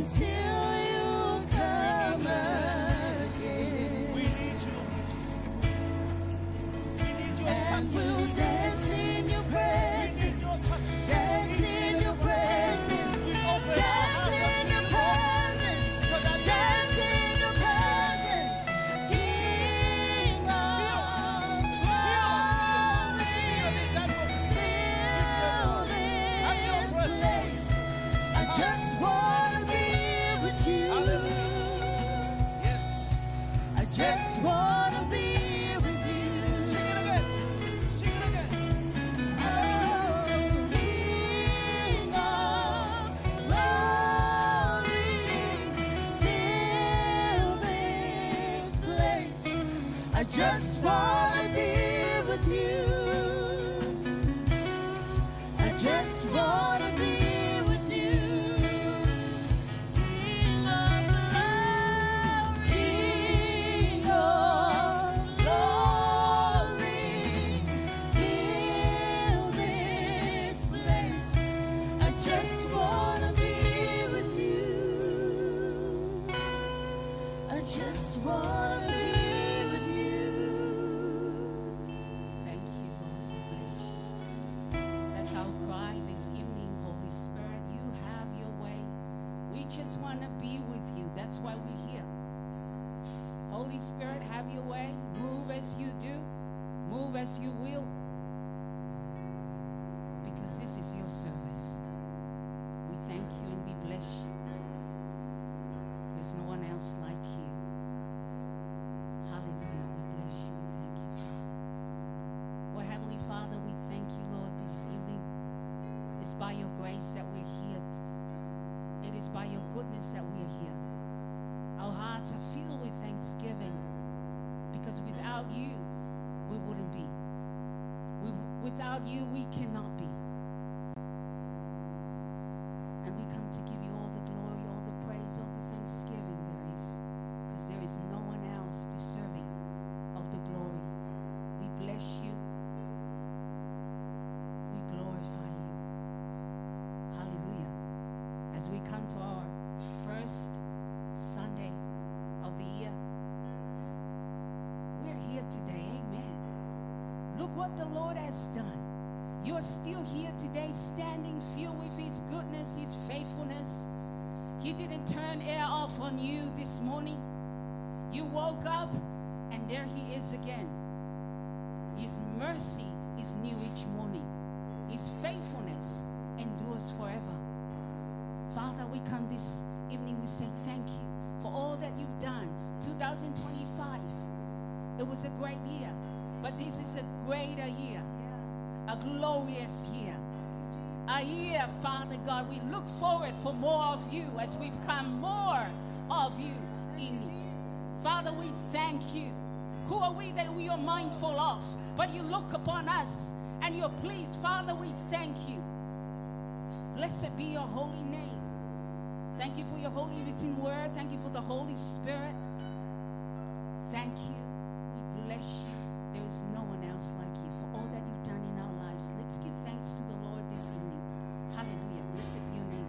until you come again. We need you. We need your And touch. we'll dance in your We presence. need your touch. Dance in your presence. We open our Dance hearts in unto your you, presence. so that Dance in your presence. King of glory. feel this atmosphere. Fill this place. I just want to be with you. Hallelujah. Yes. I just want to be with you. Sing it again. Sing it again. Oh, King of glory, fill this place. I just want to be with you. I just want to be with you. King of glory, fill this place. I just want to be with you. I just want to be with you. Thank you, Lord. We bless you. That's our cry this evening, Holy Spirit. You have your way. We just want to be with you. That's why we're here. Holy Spirit, have your way. Move as you do. Move as you will. Because this is your service. We thank you and we bless you. There's no one else like you. Hallelujah. We bless you. We thank you, Father. Well, Heavenly Father, we thank you, Lord, this evening. It's by your grace that we're here. It is by your goodness that we are here. Our hearts are filled with thanksgiving because without you, we wouldn't be. Without you, we cannot be. And we come to give you all the glory, all the praise, all the thanksgiving there is, because there is no one else deserving of the glory. We bless you. We glorify you. Hallelujah. As we come to our first Sunday of the year, we're here today. Amen. Look what the Lord has done. You're still here today, standing, filled with His goodness, His faithfulness. He didn't turn air off on you this morning. You woke up, and there He is again. His mercy is new each morning. His faithfulness endures forever. Father, we come this evening, we say thank you for all that you've done. 2025, it was a great year, but this is a greater year, a glorious year. A year, Father God, we look forward for more of you as we become more of you in us. Father, we thank you. Who are we that we are mindful of? But you look upon us and you're pleased. Father, we thank you. Blessed be your holy name. Thank you for your holy written word. Thank you for the Holy Spirit. Thank you. We bless you. There is no one else like you for all that you've done in our lives. Let's give thanks to the Lord this evening. Hallelujah. Blessed be your name.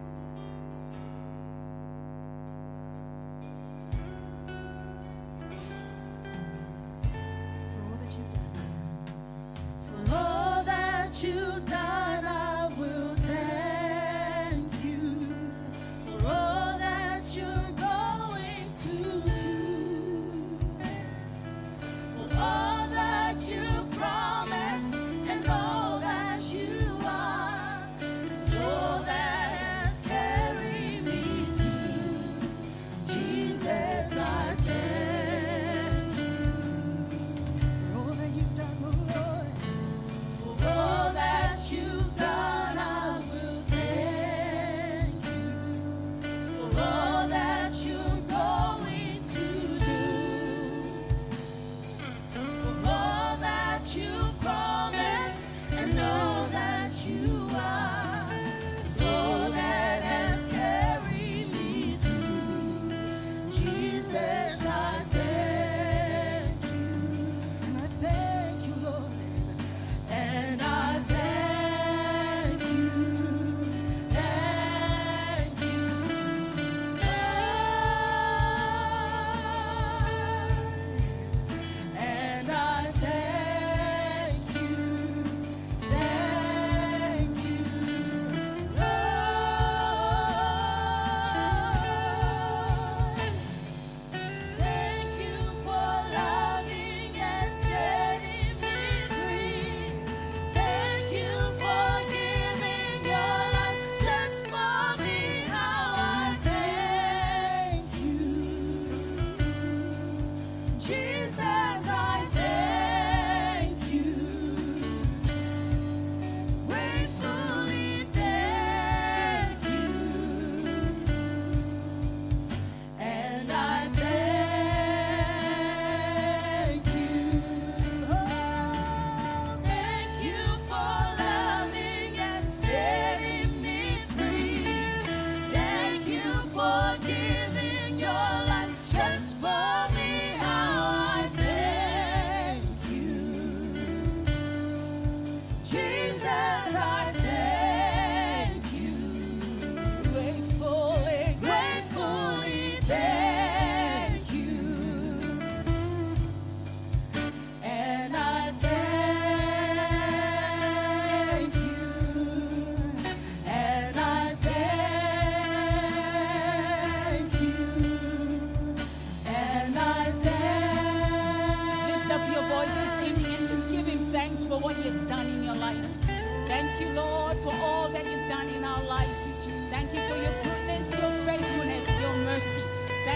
For all that you've done, I will thank you. For all that you're going to do. For all that you promised and all that you are. So that has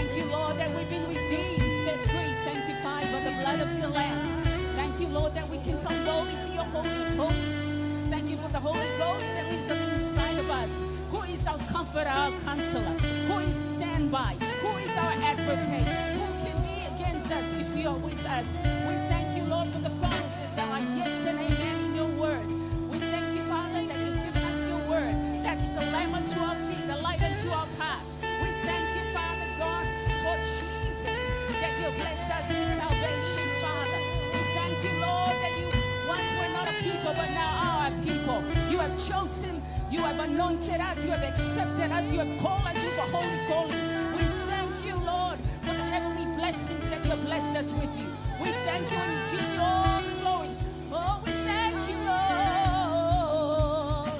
Thank you, Lord, that we've been redeemed, set free, sanctified by the blood of the Lamb. Thank you, Lord, that we can come boldly to your holy of holies. Thank you for the Holy Ghost that lives on the inside of us. Who is our comforter, our counselor? Who is standby? Who is our advocate? Who can be against us if you are with us? We thank you, Lord, for the promises that are yes and amen in your word. We thank you, Father, that you've given us your word. That is a lamp unto our feet, a light unto our path. We thank you, Father God, for Jesus, that you bless us with salvation, Father. We thank you, Lord, that you once were not a people, but now are a people. You have chosen, you have anointed us, you have accepted us, you have called us with a holy calling. We thank you, Lord, for the heavenly blessings that you have blessed us with you. We thank you and we give you all the glory. Oh, we thank you, Lord.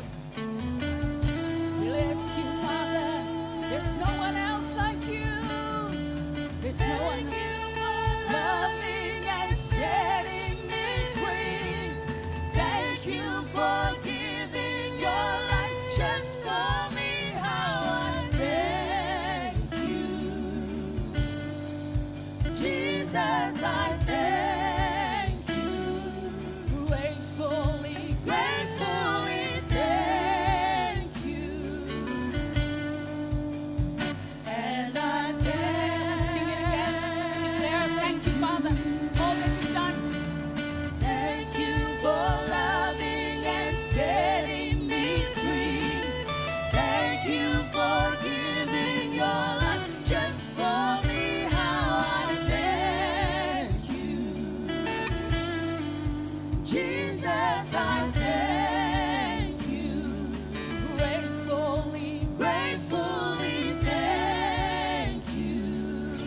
Bless you, Father. There's no one else like you. There's no one Thank you for loving and setting me free. Thank you for giving your life just for me. How I thank you. Jesus, I thank you. gratefully, Gratefully thank you. And I sing it again. Declare, thank you, Father, all that you've done. thank you for loving and setting me free. Thank you for giving your life just for me. How I thank you. Jesus, I thank you. Gratefully, Gratefully thank you.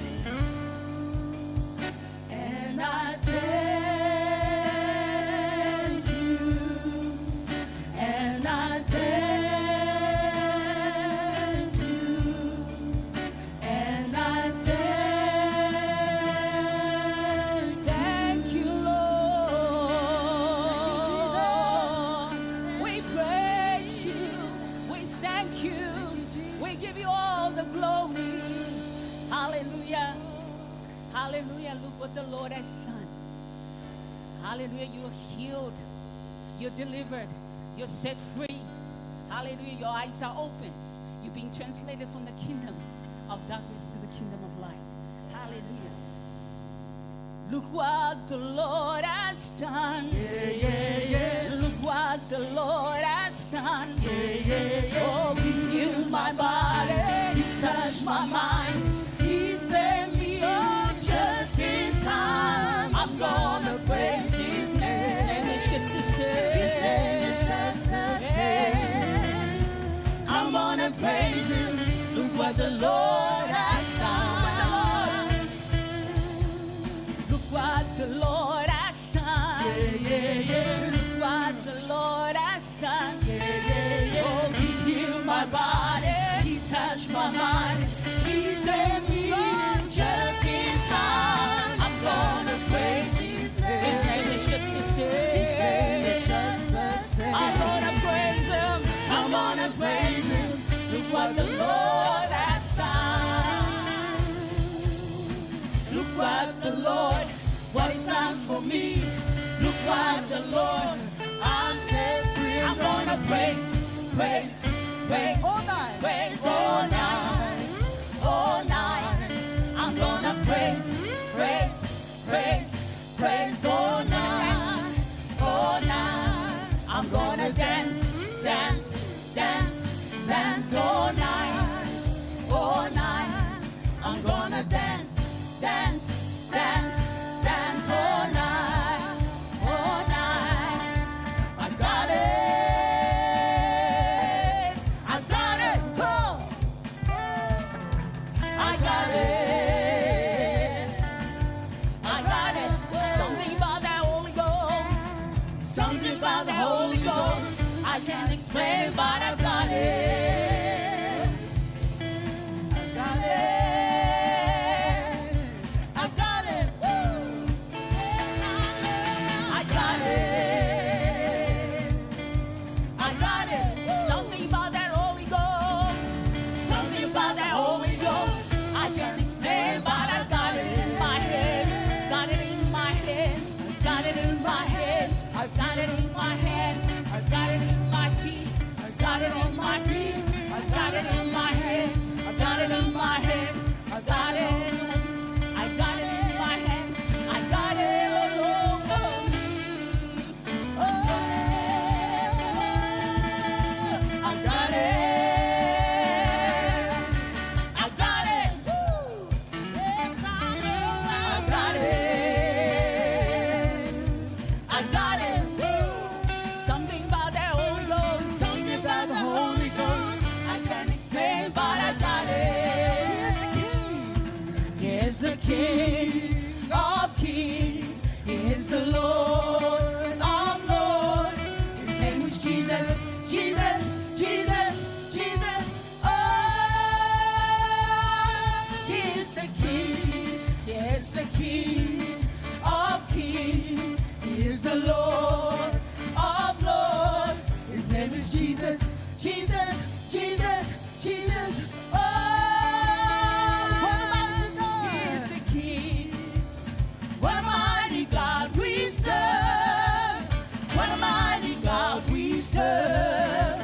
And I thank you. And I thank you. And I thank you, Lord. We praise you. We thank you. We give you all the glory. Hallelujah. Hallelujah. Look what the Lord has done. Hallelujah. You're healed. You're delivered. You're set free. Hallelujah. Your eyes are open. You're being translated from the kingdom of darkness to the kingdom of light. Hallelujah. Look what the Lord has done. Look what the Lord has done. Oh, He healed my body. He touched my mind. He set me up just in time. I'm gonna praise His name. His name is just the same. His name is just the same. I'm gonna praise Him. Look what the Lord has done. Look what the Lord has done. Look what the Lord has done. Oh, He healed my body. He touched my mind. He set me up just in time. I'm gonna praise His name. His name is just the same. His name is just the same. I'm gonna praise Him. I'm gonna praise Him. Look what the Lord has done. Look what the Lord was done for me. Look what the Lord, I'm set free. I'm gonna praise, praise, praise, All night. praise all night, all night. I'm gonna praise, praise, praise, praise all night, all night. I'm gonna dance, dance, dance, dance all night, all night. I'm gonna dance, dance, dance, dance all night, all night. I got it, I got it, oh. I got it, I got it. Something about that Holy Ghost, something about the Holy Ghost. I can't explain, but I got it. I got it. I got it. Woo. I got it. I got it. Something about that Holy Ghost. Something about that Holy Ghost. I can't explain, the King of Kings. He is the Lord of Lords. His name is Jesus, Jesus, Jesus, Jesus. Oh, He is the King. He is the King of Kings. He is the Lord of Lords. His name is Jesus, Jesus, Jesus, Jesus. Oh, what a mighty God! He is the King. What a mighty God we serve. What a mighty God we serve.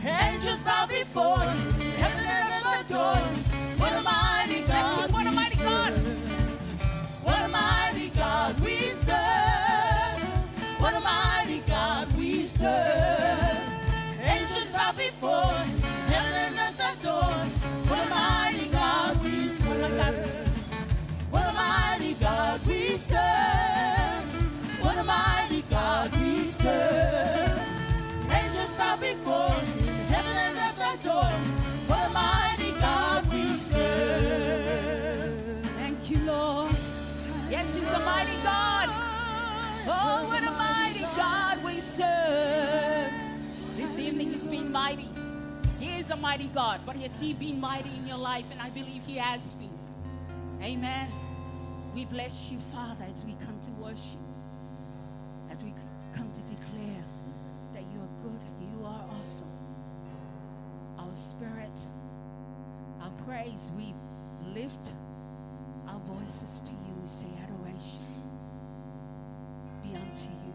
Angels bow before Him. Heaven and earth adore Him. What a mighty God! What a we mighty God. serve. What a mighty God we serve. What a mighty God we serve. Angels bow before Him. Heaven and earth adore Him. What a mighty God we serve. What a mighty God we serve. What a mighty God we serve. Angels bow before Him. Heaven and earth adore Him. What a mighty God we serve. Thank you, Lord. Yes, He's a mighty God. Oh, what a mighty God we serve. This evening He's been mighty. He is a mighty God, but has He been mighty in your life? And I believe He has been. Amen. We bless you, Father, as we come to worship, as we come to declare that you are good, you are awesome. Our spirit, our praise, we lift our voices to you. We say adoration be unto you.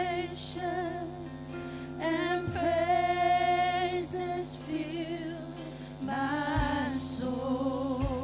Adoration and praises fill my soul.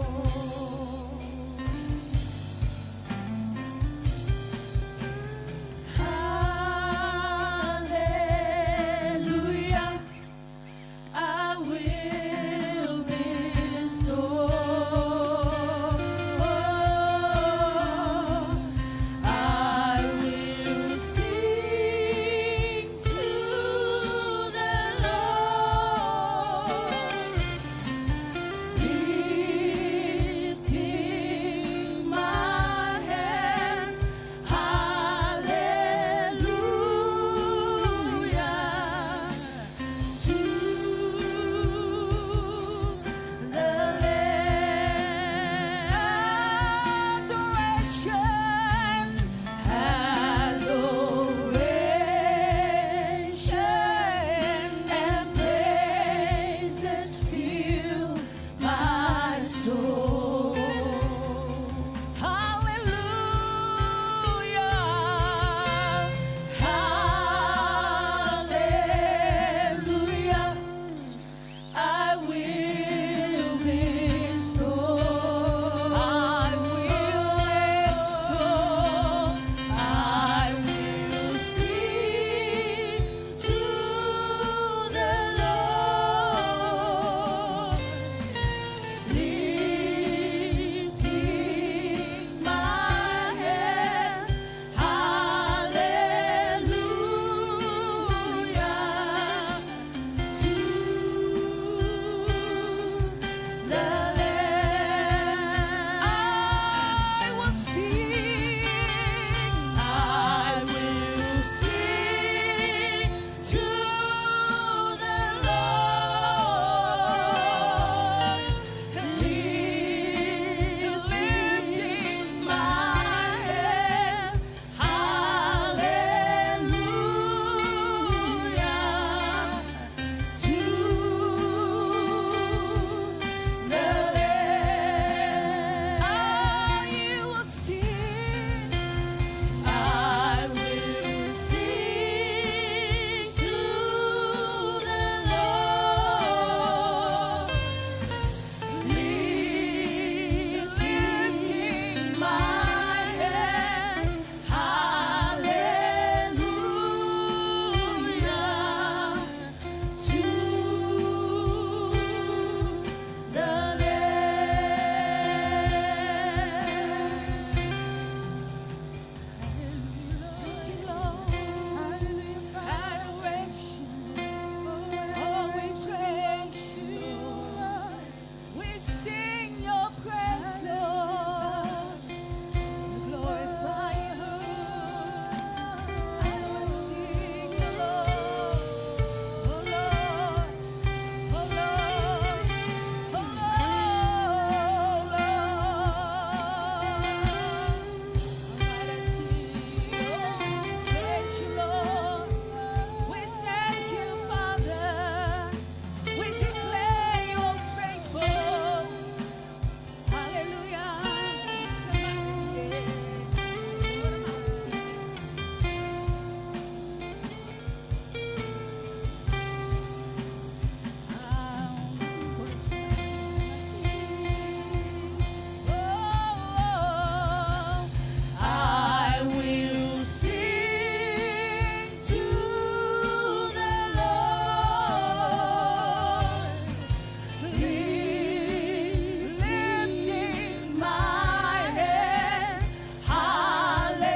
lifting my hands, hallelujah,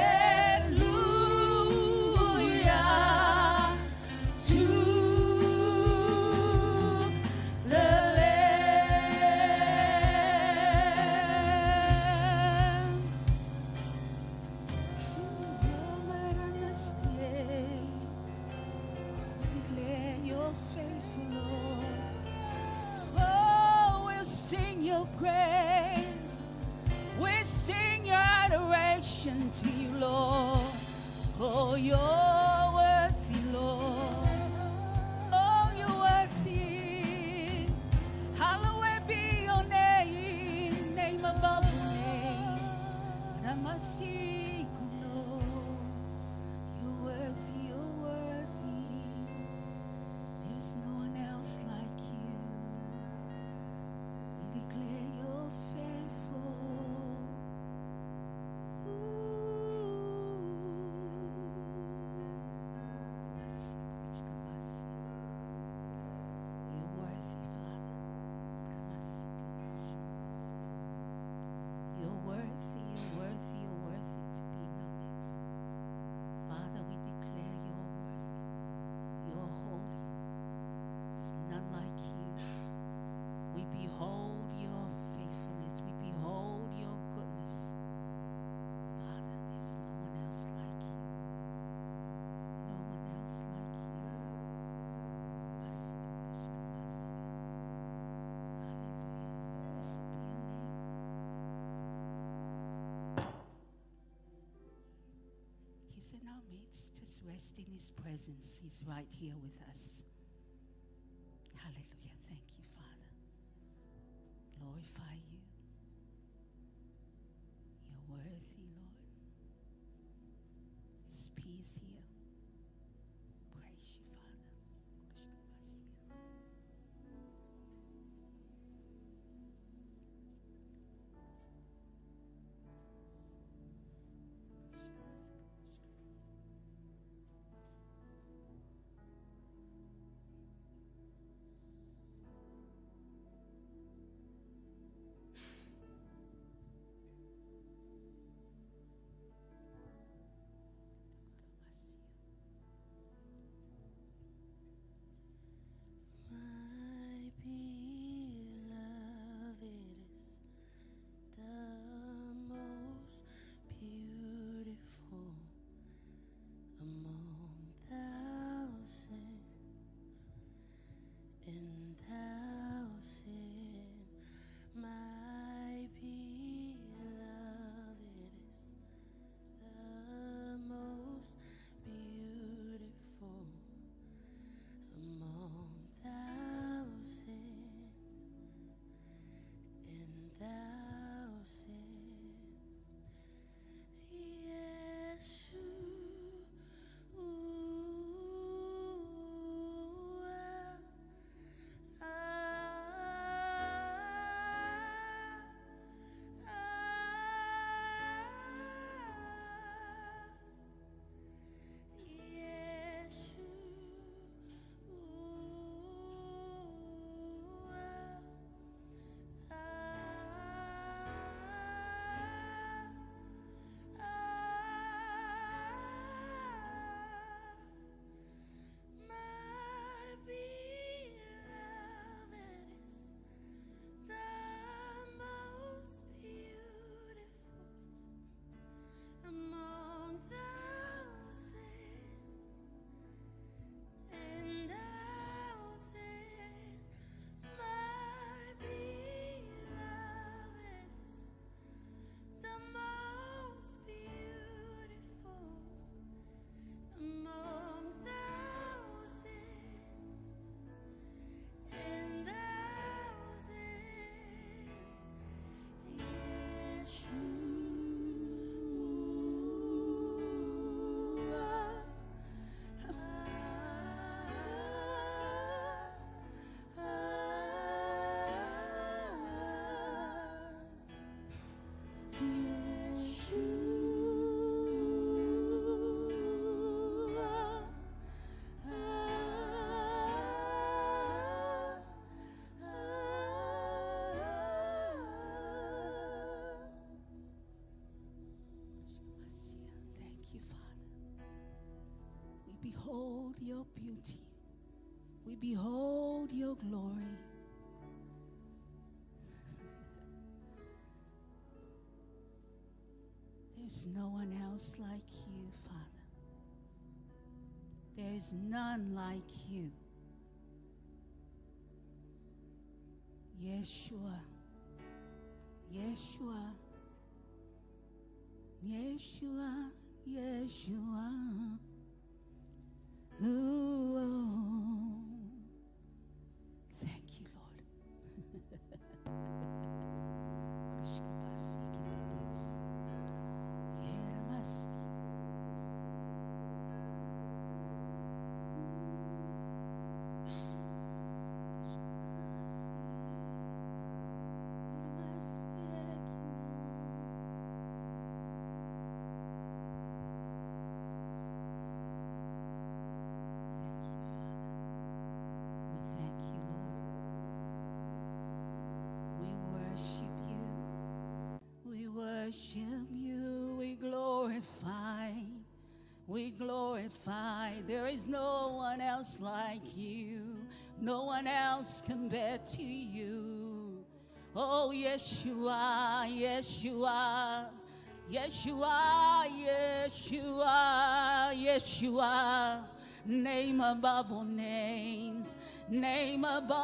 to the Lamb. You're might understand. Declare your faithful, Lord. Oh, we'll sing your praise. We'll sing your adoration to you, Lord. Oh, you're worthy, Lord. Oh, you're worthy. Hallowed be your name, name above your name. Ramasiku, Lord. You're worthy, you're worthy. There's no one else like you. We declare you're faithful. You're worthy, Father. You're worthy, you're worthy, you're worthy to be in our midst. Father, we declare you're worthy. You're holy. There's none like you. We behold your faithfulness. We behold your goodness. Father, there's no one else like you. No one else like you. Hallelujah. Blessed be your name. He's in our midst. Just rest in his presence. He's right here with us. Hallelujah. Thank you, Father. Glorify you. You're worthy, Lord. There's peace here. Praise you, Father. your beauty. We behold your glory. There's no one else like you, Father. There is none like you. Yeshua, Yeshua, Yeshua, Yeshua. Ooh, thank you, Lord. Worship you, we glorify. There is no one else like you, no one else compared to you. Oh, Yeshua, Yeshua, Yeshua, Yeshua, Yeshua. Name above all names, name above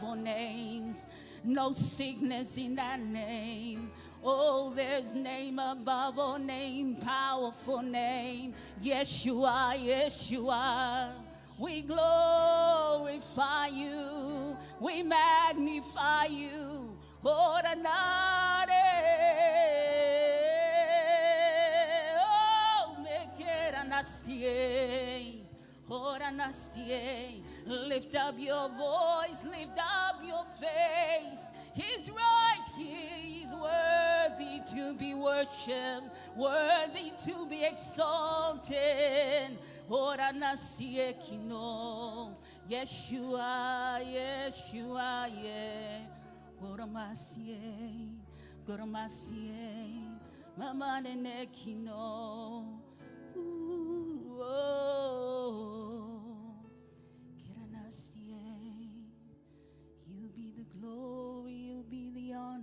all names. No sickness in that name. Oh, there's name above all name, powerful name. Yeshua, Yeshua. We glorify you. We magnify you. Oh, lift up your voice, lift up your face. He's right here. He's worthy to be worshipped, worthy to be exalted. Yeshua, Yeshua, yeah. Goramasie, Mama Nenekino. You be the glory, you be the honor.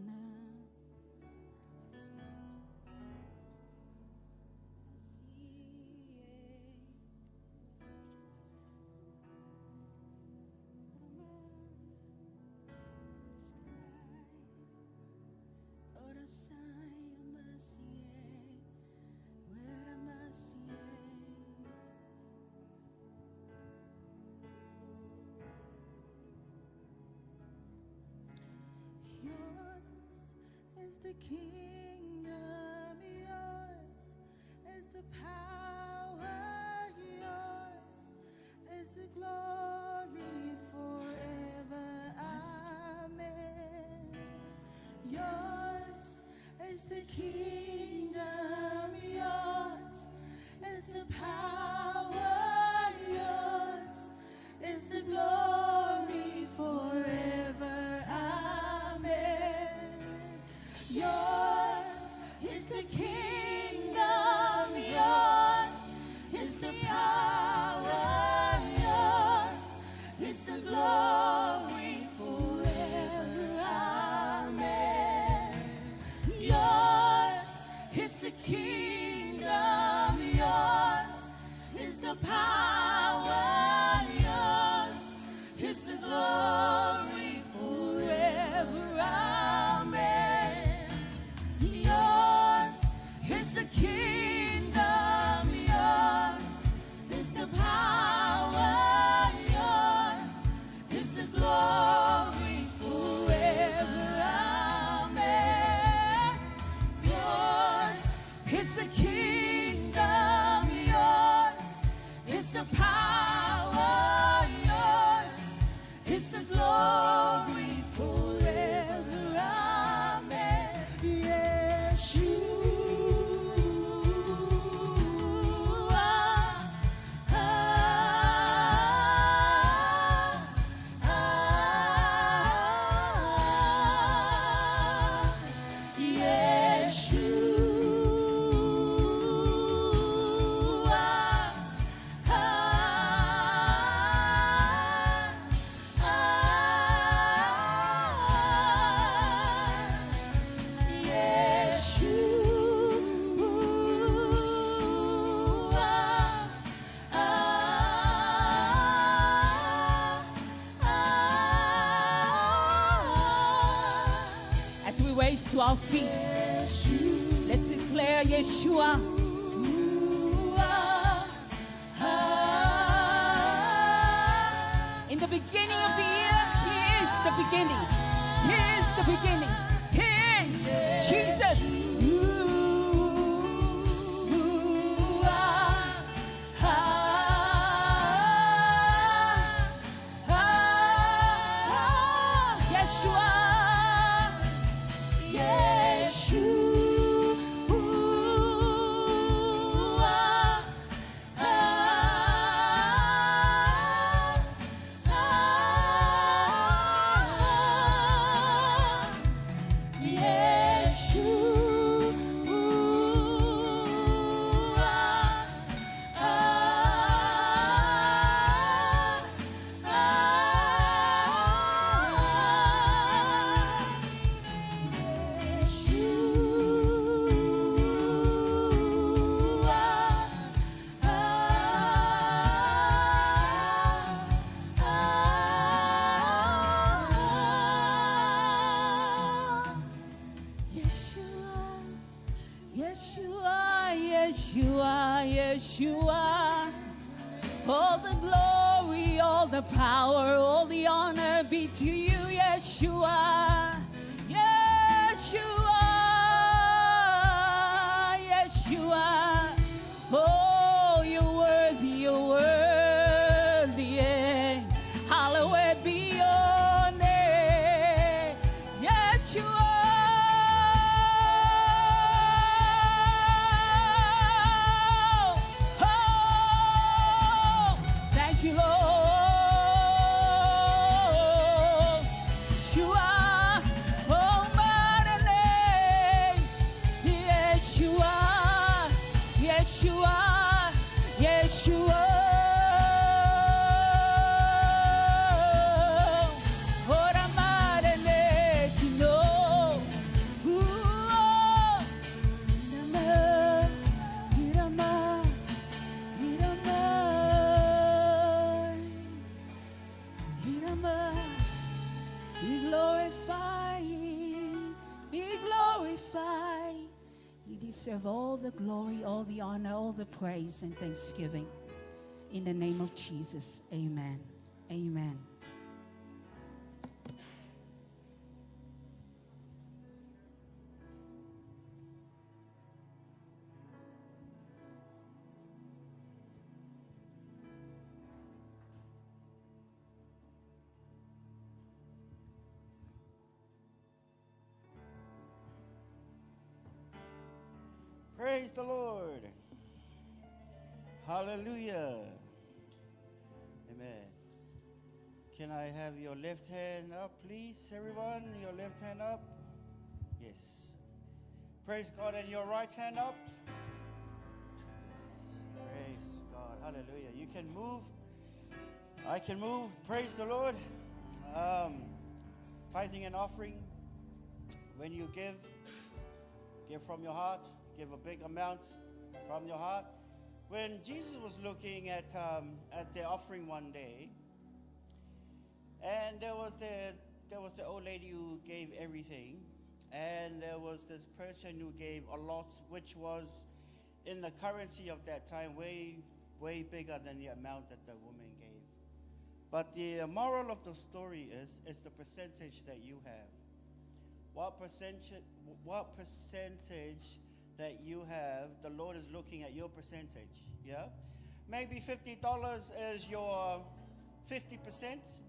The kingdom, yours is the power, yours is the glory forever. Amen. Yours is the kingdom, yours is the power, yours is the glory forever. Yours is the kingdom, yours is the power, yours is the glory forever. Amen. Yours is the kingdom, yours is the power, yours is the glory forever. Amen. Yours is the kingdom, yours is the power, yours is the glory forever. Amen. Yours is the kingdom, yours is the power, yours is the glory forever. Amen. Yeshua. raise to our feet. Let's declare Yeshua. In the beginning of the year, He is the beginning. He is the beginning. He is Jesus. Yeshua. All the glory, all the power, all the honor be to you, Yeshua. Yeshua, Yeshua. Oh, you're worthy, you're worthy. Yeah. Hallowed be your name, Yeshua. Deserve all the glory, all the honor, all the praise and thanksgiving. In the name of Jesus, amen. Amen. Praise the Lord. Hallelujah. Amen. Can I have your left hand up, please, everyone? Your left hand up. Yes. Praise God. And your right hand up. Yes. Praise God. Hallelujah. You can move. I can move. Praise the Lord. Tithing and offering. When you give from your heart. Give a big amount from your heart. When Jesus was looking at the offering one day, and there was the old lady who gave everything, and there was this person who gave a lot, which was in the currency of that time way bigger than the amount that the woman gave. But the moral of the story is the percentage that you have. What percentage that you have, the Lord is looking at your percentage. Yeah, maybe $50 is your 50%.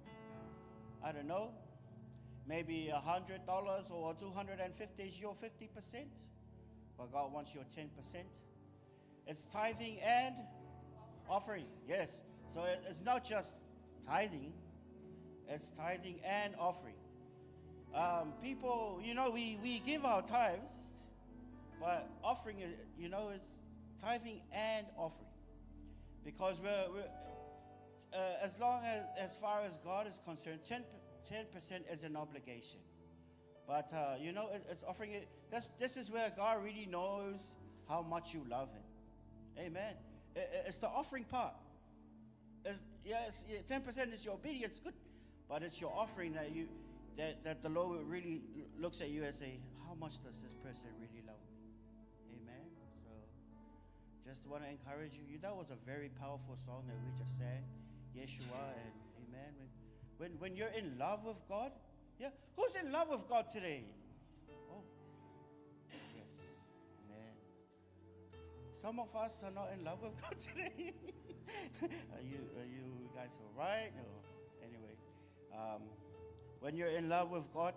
I don't know. Maybe $100 or $250 is your 50%. But God wants your 10%. It's tithing and offering. Yes. So it's not just tithing. It's tithing and offering. People, we give our tithes. But offering, is tithing and offering, because we're as far as God is concerned, 10% is an obligation. But it's offering it. This is where God really knows how much you love Him. Amen. It's the offering part. Yes, 10% is your obedience, good, but it's your offering that the Lord really looks at you and say, how much does this person really love me? Amen. So just want to encourage you. That was a very powerful song that we just sang, Yeshua, and amen. When you're in love with God, yeah. Who's in love with God today? Oh, yes, amen. Some of us are not in love with God today. Are you guys all right? No. Anyway, when you're in love with God,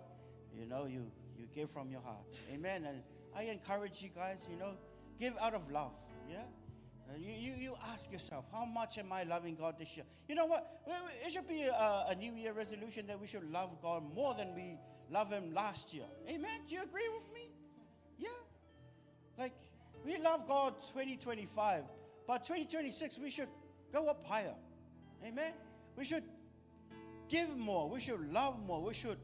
you know, you give from your heart. Amen. And I encourage you guys, you know, give out of love. Yeah. You ask yourself, how much am I loving God this year? You know what? It should be a New Year resolution that we should love God more than we love Him last year. Amen. Do you agree with me? Yeah. Like, we love God 2025, but 2026 we should go up higher. Amen. We should give more. We should love more. We should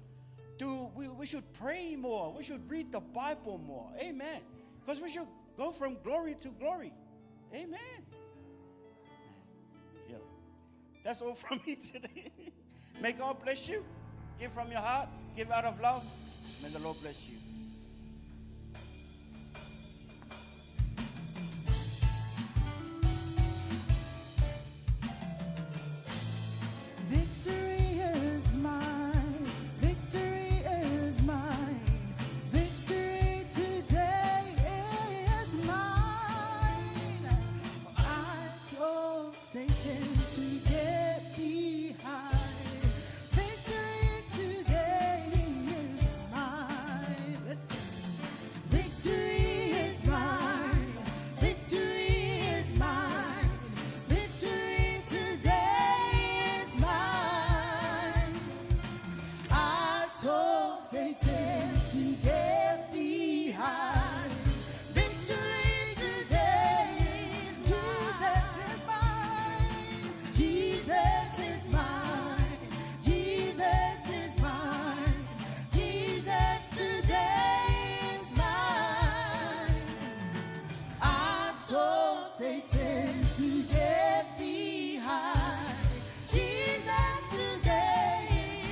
pray more. We should read the Bible more. Amen. Because we should go from glory to glory. Amen. Yeah. That's all from me today. May God bless you. Give from your heart. Give out of love. May the Lord bless you. Victory is mine. Victory is mine. Victory today is mine. I told Satan to get behind. Victory today is mine. Listen. Victory is mine. Victory is mine. Victory today is mine. I told Satan to get behind. Victory today is Jesus is mine. Jesus is mine. Jesus today is mine. I told Satan to get behind. Jesus today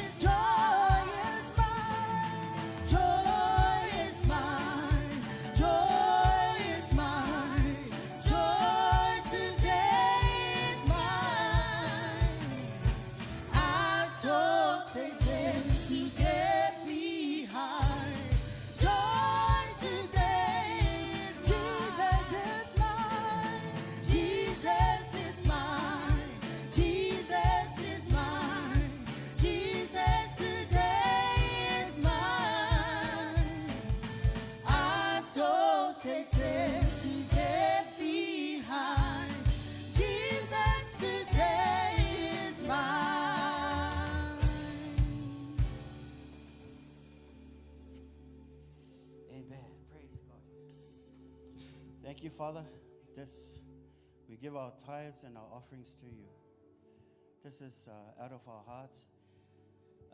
is joy is mine. Joy is mine. Joy is mine. Joy today is mine. I told Satan to get behind. Joy today, Jesus is mine. Jesus is mine. Jesus is mine. Jesus today is mine. I told Satan to get behind. Jesus today is mine. Amen. Praise God. Thank you, Father. We give our tithes and our offerings to you. This is out of our hearts,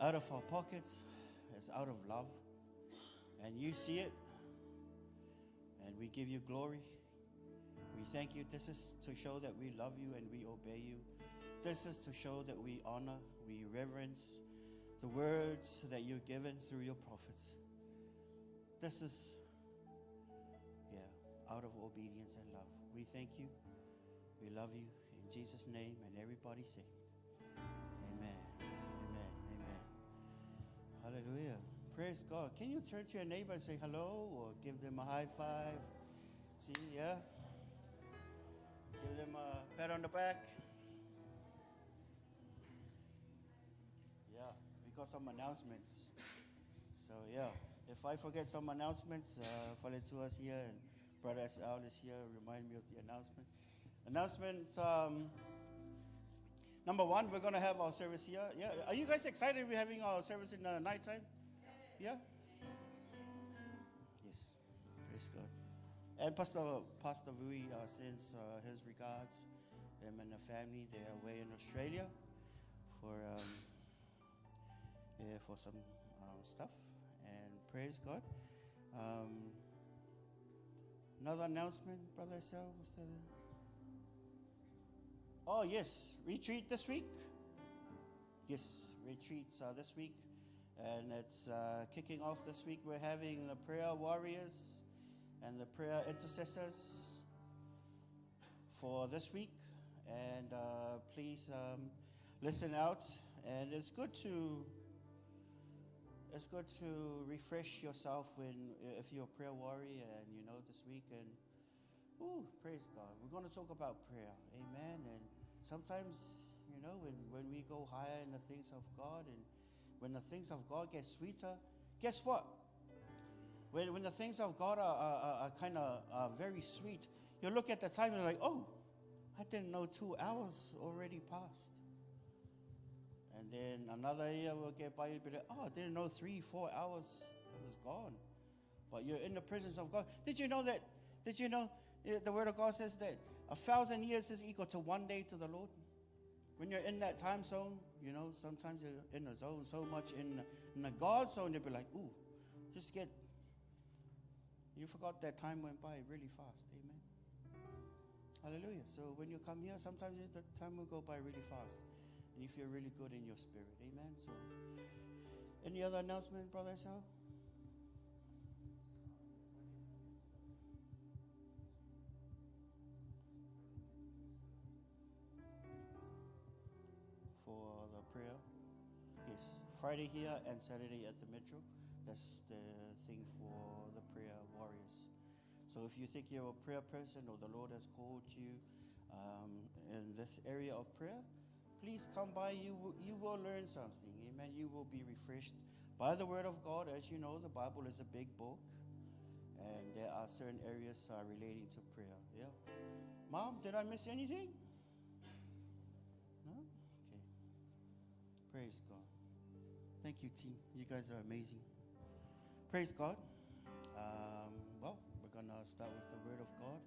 out of our pockets. It's out of love. And you see it. And we give you glory. We thank you. This is to show that we love you and we obey you. This is to show that we honor, we reverence the words that you've given through your prophets. This is, out of obedience and love. We thank you. We love you. In Jesus' name, and everybody say, amen, amen, amen. Hallelujah. Praise God. Can you turn to your neighbor and say hello or give them a high five? See, yeah? Give them a pat on the back. Yeah, we got some announcements. So, yeah, if I forget some announcements, follow to us here, and Brother S.L. is here. Remind me of the announcement. Announcements, number one, we're going to have our service here. Yeah, are you guys excited we're having our service in the nighttime? Yeah? Yes, praise God. And Pastor Vui sends his regards. Him and the family, they are away in Australia for some stuff. And praise God. Another announcement, Brother Sal. What's that? Oh yes, retreat this week. Yes, retreats this week. And it's kicking off this week. We're having the prayer warriors and the prayer intercessors for this week. And please listen out. And it's good to refresh yourself if you're a prayer warrior and this week. And praise God. We're going to talk about prayer. Amen. And sometimes, when we go higher in the things of God and when the things of God get sweeter, guess what? When the things of God are kind of very sweet, you look at the time and you're like, oh, I didn't know 2 hours already passed. And then another year will get by, you'll be like, oh, I didn't know 3-4 hours was gone. But you're in the presence of God. Did you know the word of God says that 1,000 years is equal to 1 day to the Lord? When you're in that time zone, sometimes you're in the zone so much in the God zone, you'll be like, ooh, you forgot that time went by really fast. Amen. Hallelujah. So when you come here, sometimes the time will go by really fast. And you feel really good in your spirit. Amen. So, any other announcement, Brother Sal? For the prayer? Yes. Friday here and Saturday at the Metro. That's the thing for the prayer warriors. So if you think you're a prayer person or the Lord has called you in this area of prayer, please come by. You will learn something. Amen. You will be refreshed by the word of God. As you know, the Bible is a big book, and there are certain areas relating to prayer. Yeah. Mom, did I miss anything? No? Okay. Praise God. Thank you, team. You guys are amazing. Praise God. Well, we're going to start with the word of God.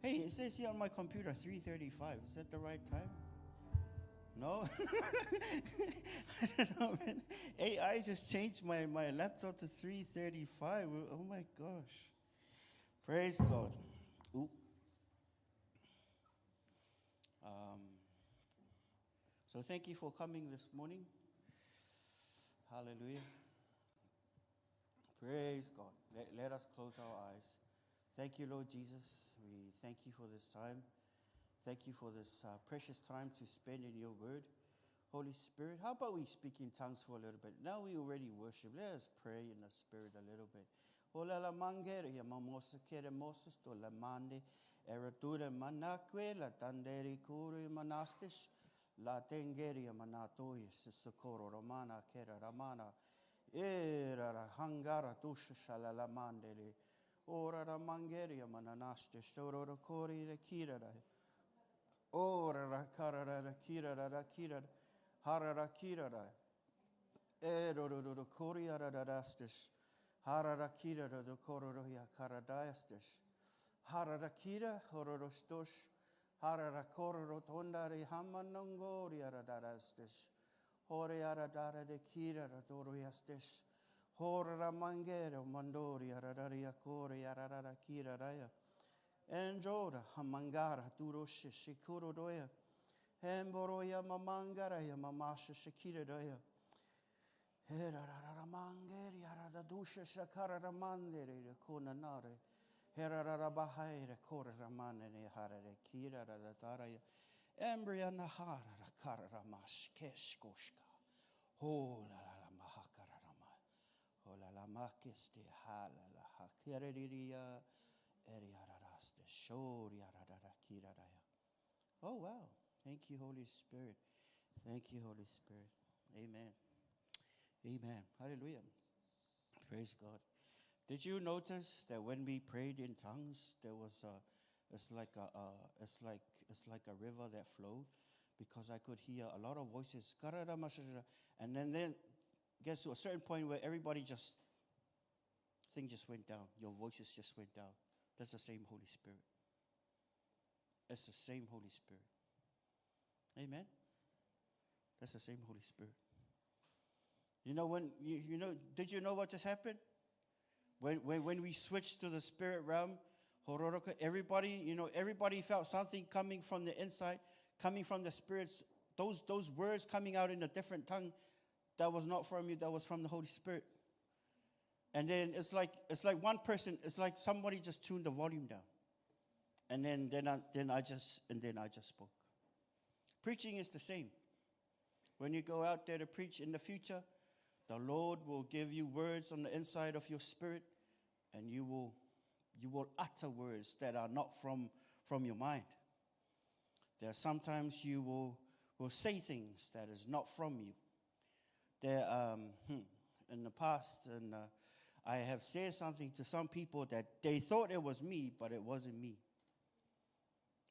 Hey, it says here on my computer 3:35. Is that the right time? No? I don't know, man. AI just changed my laptop to 3:35. Oh, my gosh. Praise God. Ooh. So thank you for coming this morning. Hallelujah. Praise God. Let us close our eyes. Thank you, Lord Jesus. We thank you for this time. Thank you for this precious time to spend in your word. Holy Spirit, how about we speak in tongues for a little bit? Now we already worship. Let us pray in the spirit a little bit. Ola la mangere ya mamosa kere moses to la mande eratura manakwe la tanderi kuri manastis la tengeri manatoy sisokoro romana kera ramana era hangara tusha shala la mandere ora la mangeri mananaste soro kori la kira. Ora la kara la kira la kira hara la kira ero do kori ara dastis. Hararakira do kororoya karadiastis. Hararakira hororostos. Hararakoro tondari hamanongori aradastis. Hore aradara de kira doroyastis. Hora mangero mandori aradaria kore aradara kira daya. Enjoda hamangara duroshi shikuro doya. Hemboroya mamangara ya mamasha shikira doya. Herararamangeri aradadusha shakararamandere konanare. Herararabahaire koraramane harare kira radatara. Embria nahara rakaramash keshkoshka. Hola la mahakarama. Hola la makiste hala la hakeriria. Eriararaste shoria radakira. Oh wow. Thank you, Holy Spirit. Thank you, Holy Spirit. Amen. Amen. Hallelujah. Praise God. Did you notice that when we prayed in tongues, there was it's like a river that flowed, because I could hear a lot of voices, and then gets to a certain point where everybody thing just went down. Your voices just went down. That's the same Holy Spirit. It's the same Holy Spirit. Amen. That's the same Holy Spirit. You know when did you know what just happened? When we switched to the spirit realm, hororoka, everybody felt something coming from the inside, coming from the spirits, those words coming out in a different tongue. that was not from you, that was from the Holy Spirit. And then it's like one person, it's like somebody just tuned the volume down. And then I just spoke. Preaching is the same. When you go out there to preach in the future, the Lord will give you words on the inside of your spirit, and you will utter words that are not from your mind. There are sometimes you will say things that is not from you. There, in the past, and I have said something to some people that they thought it was me, but it wasn't me.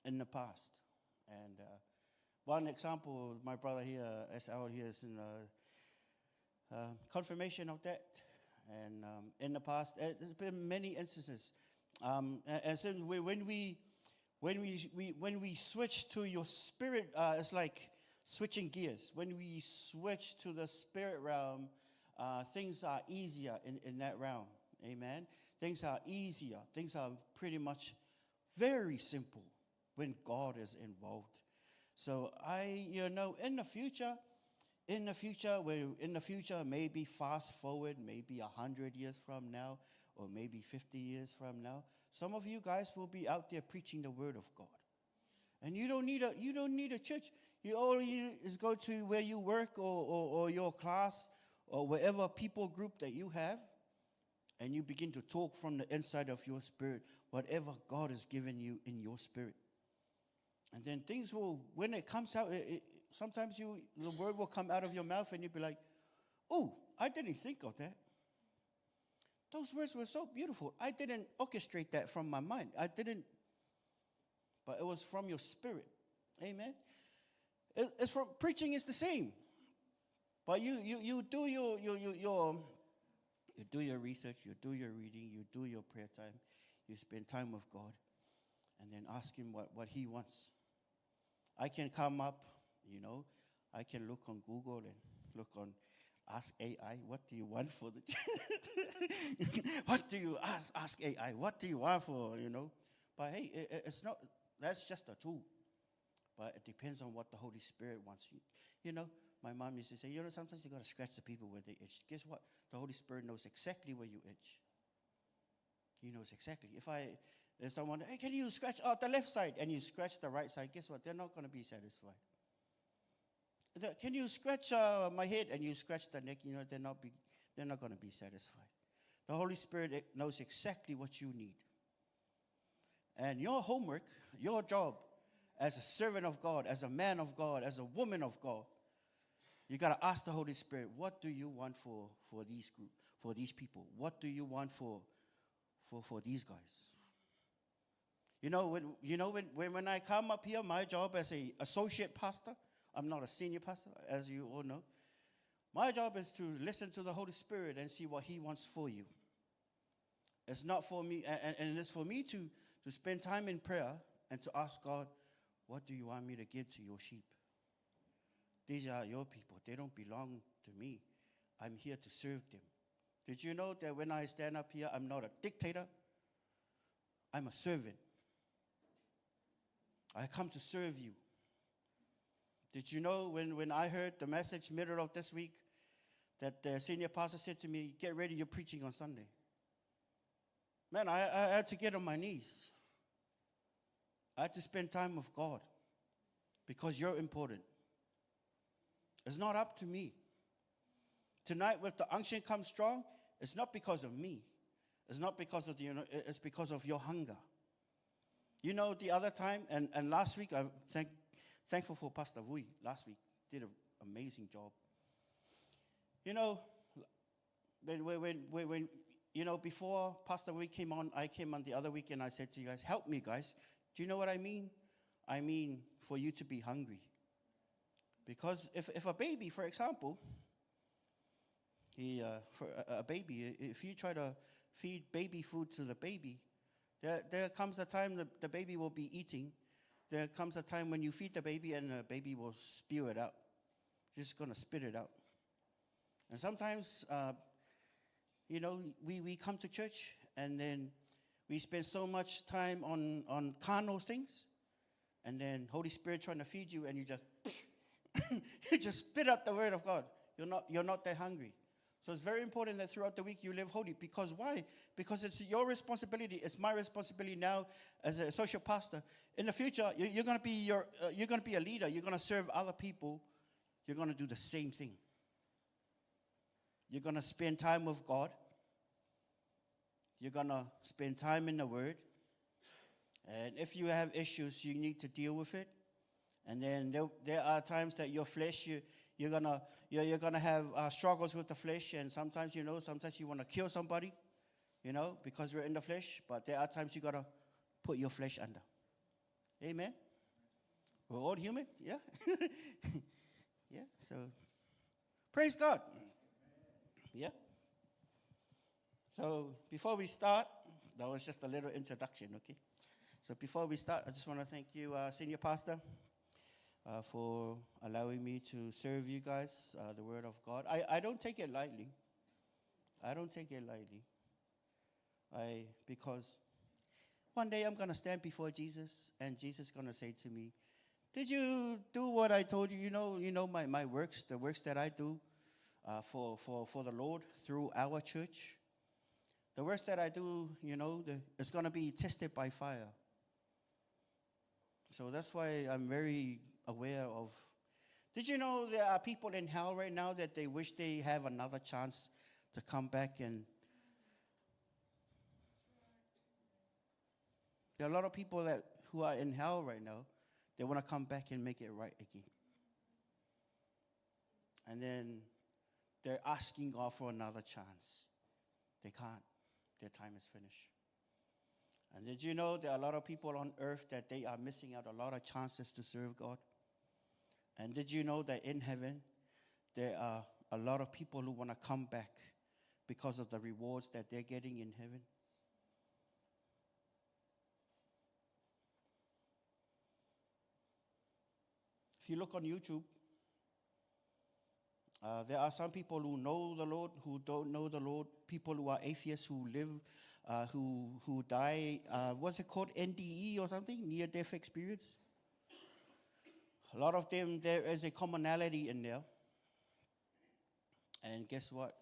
In the past, and one example, my brother here, S.L. here, is in confirmation of that. And in the past, there's been many instances. And so when we switch to your spirit, it's like switching gears. When we switch to the spirit realm, things are easier in that realm. Amen. Things are easier. Things are pretty much very simple when God is involved. So in the future, maybe fast forward, maybe 100 years from now, or maybe 50 years from now, some of you guys will be out there preaching the word of God. And you don't need a church. You all need is go to where you work or your class or wherever people group that you have, and you begin to talk from the inside of your spirit, whatever God has given you in your spirit. And then things will, when it comes out, sometimes the word will come out of your mouth and you'll be like, oh, I didn't think of that. Those words were so beautiful. I didn't orchestrate that from my mind. But it was from your spirit. Amen. It's from preaching is the same. But you do your research, you do your reading, you do your prayer time, you spend time with God, and then ask him what he wants. I can come up, I can look on Google and look on Ask AI, what do you want for the what do you ask AI, what do you want for, But hey, it's not, that's just a tool. But it depends on what the Holy Spirit wants. My mom used to say, sometimes you got to scratch the people where they itch. Guess what? The Holy Spirit knows exactly where you itch. He knows exactly. If someone, hey, can you scratch the left side? And you scratch the right side, guess what? They're not going to be satisfied. Can you scratch my head? And you scratch the neck, they're not going to be satisfied. The Holy Spirit knows exactly what you need. And your homework, your job as a servant of God, as a man of God, as a woman of God, you got to ask the Holy Spirit, what do you want for these people? What do you want for these guys? When I come up here, my job as an associate pastor, I'm not a senior pastor, as you all know. My job is to listen to the Holy Spirit and see what he wants for you. It's not for me, and it's for me to spend time in prayer and to ask God, what do you want me to give to your sheep? These are your people. They don't belong to me. I'm here to serve them. Did you know that when I stand up here, I'm not a dictator? I'm a servant. I come to serve you. Did you know when I heard the message middle of this week that the senior pastor said to me, get ready, you're preaching on Sunday. Man, I had to get on my knees. I had to spend time with God because you're important. It's not up to me. Tonight, with the unction come strong, it's not because of me. It's not because of it's because of your hunger. The other time, and last week, I'm thankful for Pastor Vui. Last week, did an amazing job. When before Pastor Vui came on, I came on the other week and I said to you guys, help me, guys. Do you know what I mean? I mean for you to be hungry. Because if a baby, for example, for a baby, if you try to feed baby food to the baby, there comes a time the baby will be eating. There comes a time when you feed the baby and the baby will spew it out. Just going to spit it out. And sometimes, we come to church and then we spend so much time on carnal things, and then Holy Spirit trying to feed you, and you just you just spit out the word of God. You're not that hungry. So it's very important that throughout the week you live holy. Because why? Because it's your responsibility. It's my responsibility now as a social pastor. In the future, you're going to be a leader. You're going to serve other people. You're going to do the same thing. You're going to spend time with God. You're going to spend time in the Word. And if you have issues, you need to deal with it. And then there are times that your flesh, you're gonna have struggles with the flesh. And sometimes you want to kill somebody, because we're in the flesh. But there are times you got to put your flesh under. Amen. We're all human, yeah? Yeah, so praise God. Yeah. So before we start, that was just a little introduction, okay? So before we start, I just want to thank you, Senior Pastor, for allowing me to serve you guys, the Word of God. I don't take it lightly. Because one day I'm going to stand before Jesus, and Jesus is going to say to me, did you do what I told you? You know my works, the works that I do for the Lord through our church. The works that I do, it's going to be tested by fire. So that's why I'm very aware of. Did you know there are people in hell right now that they wish they have another chance to come back? And there are a lot of people who are in hell right now. They want to come back and make it right again. And then they're asking God for another chance. They can't. Their time is finished. And did you know there are a lot of people on earth that they are missing out a lot of chances to serve God? And did you know that in heaven, there are a lot of people who want to come back because of the rewards that they're getting in heaven? If you look on YouTube, there are some people who know the Lord, who don't know the Lord, people who are atheists, who live, who die, what's it called, NDE or something, near-death experience. A lot of them, there is a commonality in there. And guess what?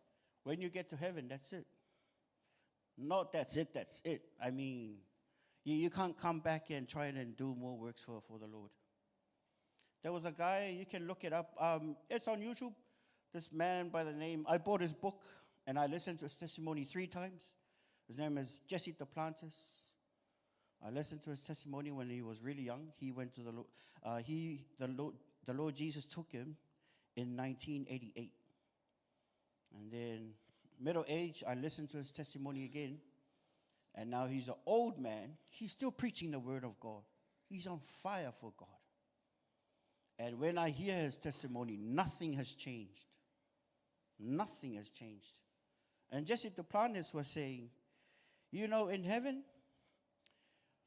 When you get to heaven, that's it. Not that's it. I mean, you can't come back and try and do more works for the Lord. There was a guy, you can look it up. It's on YouTube. This man by the name, I bought his book and I listened to his testimony 3 times. His name is Jesse Duplantis. I listened to his testimony when he was really young. He went to the Lord. The Lord Jesus took him in 1988. And then middle age, I listened to his testimony again. And now he's an old man. He's still preaching the Word of God. He's on fire for God. And when I hear his testimony, nothing has changed. Nothing has changed. And Jesse Duplantis was saying, in heaven,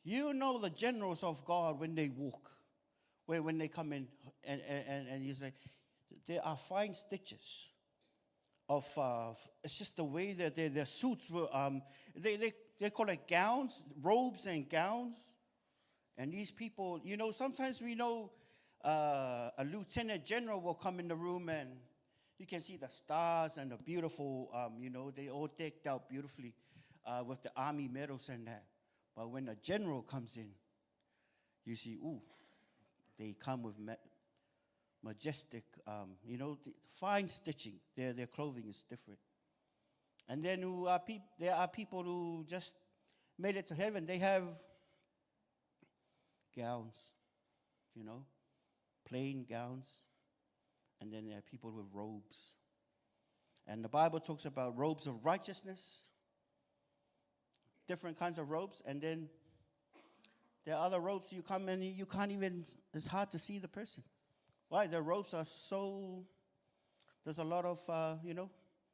the generals of God when they walk, when they come in, and you say, there are fine stitches of, it's just the way that their suits were, they call it gowns, robes and gowns. And these people, sometimes we know, a lieutenant general will come in the room and you can see the stars and the beautiful, they all decked out beautifully with the army medals and that. But when a general comes in, you see, they come with majestic, fine stitching. Their clothing is different. And then there are people who just made it to heaven. They have gowns, plain gowns, and then there are people with robes. And the Bible talks about robes of righteousness, different kinds of robes, and then there are other robes you come in, you can't even, it's hard to see the person. Why? The robes are so, there's a lot of,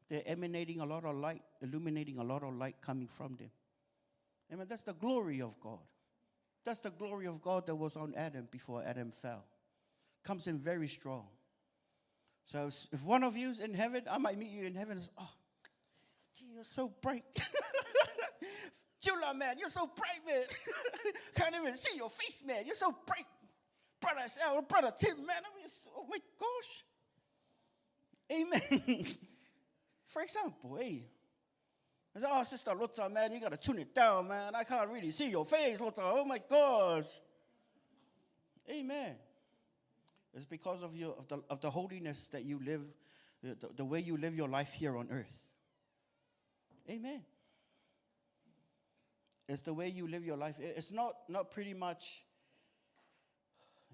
they're emanating a lot of light, illuminating a lot of light coming from them. Amen. That's the glory of God. That's the glory of God that was on Adam before Adam fell. Comes in very strong. So if one of you is in heaven, I might meet you in heaven and say, gee, you're so bright. Jula, man, you're so bright, man. Can't even see your face, man. You're so bright. Brother Sal, Brother Tim, man. Oh my gosh. Amen. For example, hey, I said, oh, Sister Lutza, man, you got to tune it down, man. I can't really see your face, Lutza. Oh, my gosh. Amen. It's because of the holiness that you live, the way you live your life here on earth. Amen. It's the way you live your life. It's not pretty much,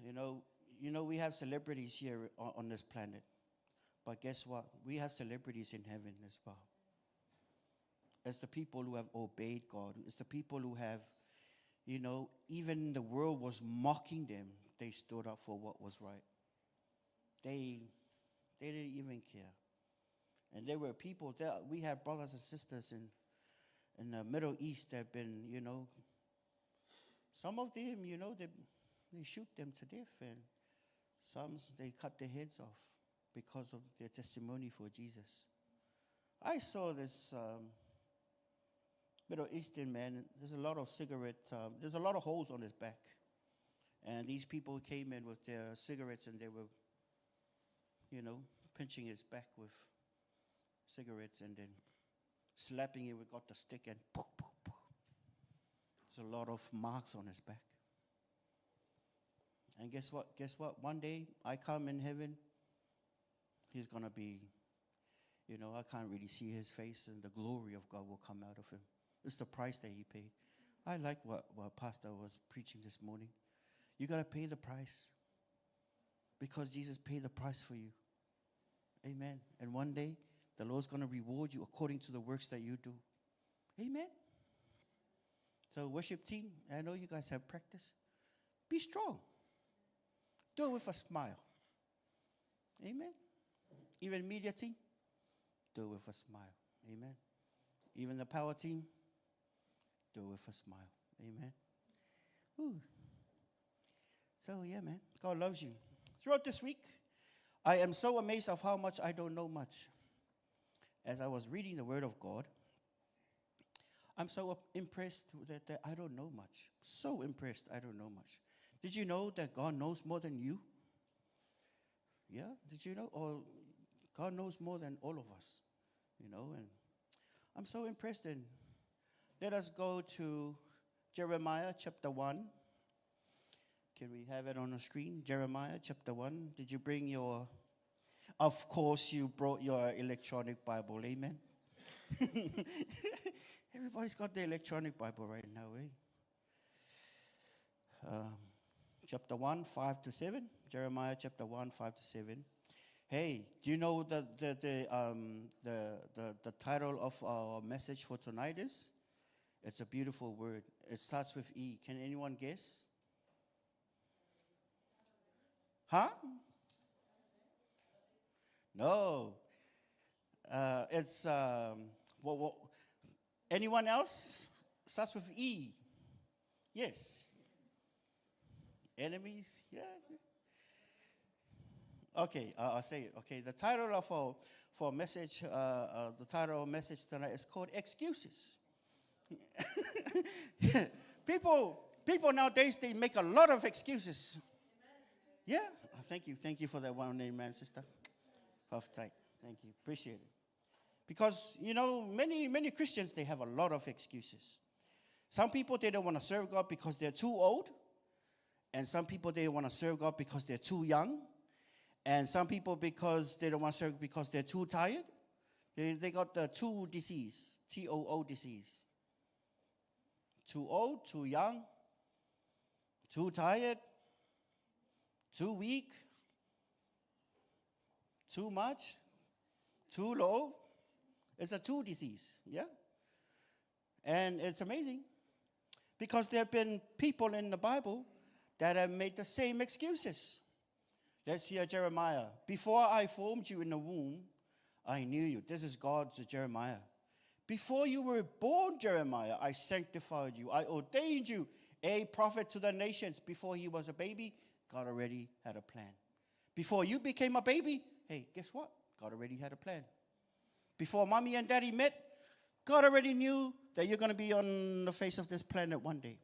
you know, we have celebrities here on this planet. But guess what? We have celebrities in heaven as well. It's the people who have obeyed God. It's the people who have, even the world was mocking them. They stood up for what was right. They didn't even care. And there were people that we have brothers and sisters in the Middle East that have been, some of them, they shoot them to death, and some they cut their heads off because of their testimony for Jesus. I saw this Middle Eastern man. There's a lot of there's a lot of holes on his back, and these people came in with their cigarettes, and they were, pinching his back with cigarettes, and then slapping it with the stick, and poof, poof, poof. There's a lot of marks on his back. And guess what? One day I come in heaven, he's going to be, I can't really see his face, and the glory of God will come out of him. It's the price that he paid. I like what Pastor was preaching this morning. You got to pay the price because Jesus paid the price for you. Amen. And one day, the Lord's going to reward you according to the works that you do. Amen. So worship team, I know you guys have practice. Be strong. Do it with a smile. Amen. Even media team, do it with a smile. Amen. Even the power team, do it with a smile. Amen. Ooh. So yeah, man, God loves you. Throughout this week, I am so amazed of how much I don't know much. As I was reading the Word of God, I'm so impressed that I don't know much. So impressed I don't know much. Did you know that God knows more than you? Yeah, did you know? Or God knows more than all of us, and I'm so impressed. And let us go to Jeremiah chapter 1. Can we have it on the screen? Jeremiah chapter 1. Did you bring your... Of course, you brought your electronic Bible. Amen. Everybody's got the electronic Bible right now, eh? Chapter 1, 5 to 7. Jeremiah chapter 1, 5 to 7. Hey, do you know the title of our message for tonight is? It's a beautiful word. It starts with E. Can anyone guess? Huh? No. It's, anyone else? Starts with E. Yes. Enemies? Yeah. Okay, I'll say it. Okay, the title of our message, the title of our message tonight is called Excuses. People nowadays, they make a lot of excuses. Yeah, thank you for that one name, man, sister. Puff tight. Thank you. Appreciate it. Because, many Christians, they have a lot of excuses. Some people, they don't want to serve God because they're too old. And some people, they want to serve God because they're too young. And some people, because they don't want to serve because they're too tired. They got the TOO disease, TOO disease. Too old, too young, too tired, too weak, too much, too low. It's a TOO disease, yeah? And it's amazing because there have been people in the Bible that have made the same excuses. Let's hear Jeremiah. Before I formed you in the womb, I knew you. This is God to Jeremiah. Before you were born, Jeremiah, I sanctified you. I ordained you a prophet to the nations. Before he was a baby, God already had a plan. Before you became a baby, hey, guess what? God already had a plan. Before mommy and daddy met, God already knew that you're going to be on the face of this planet one day.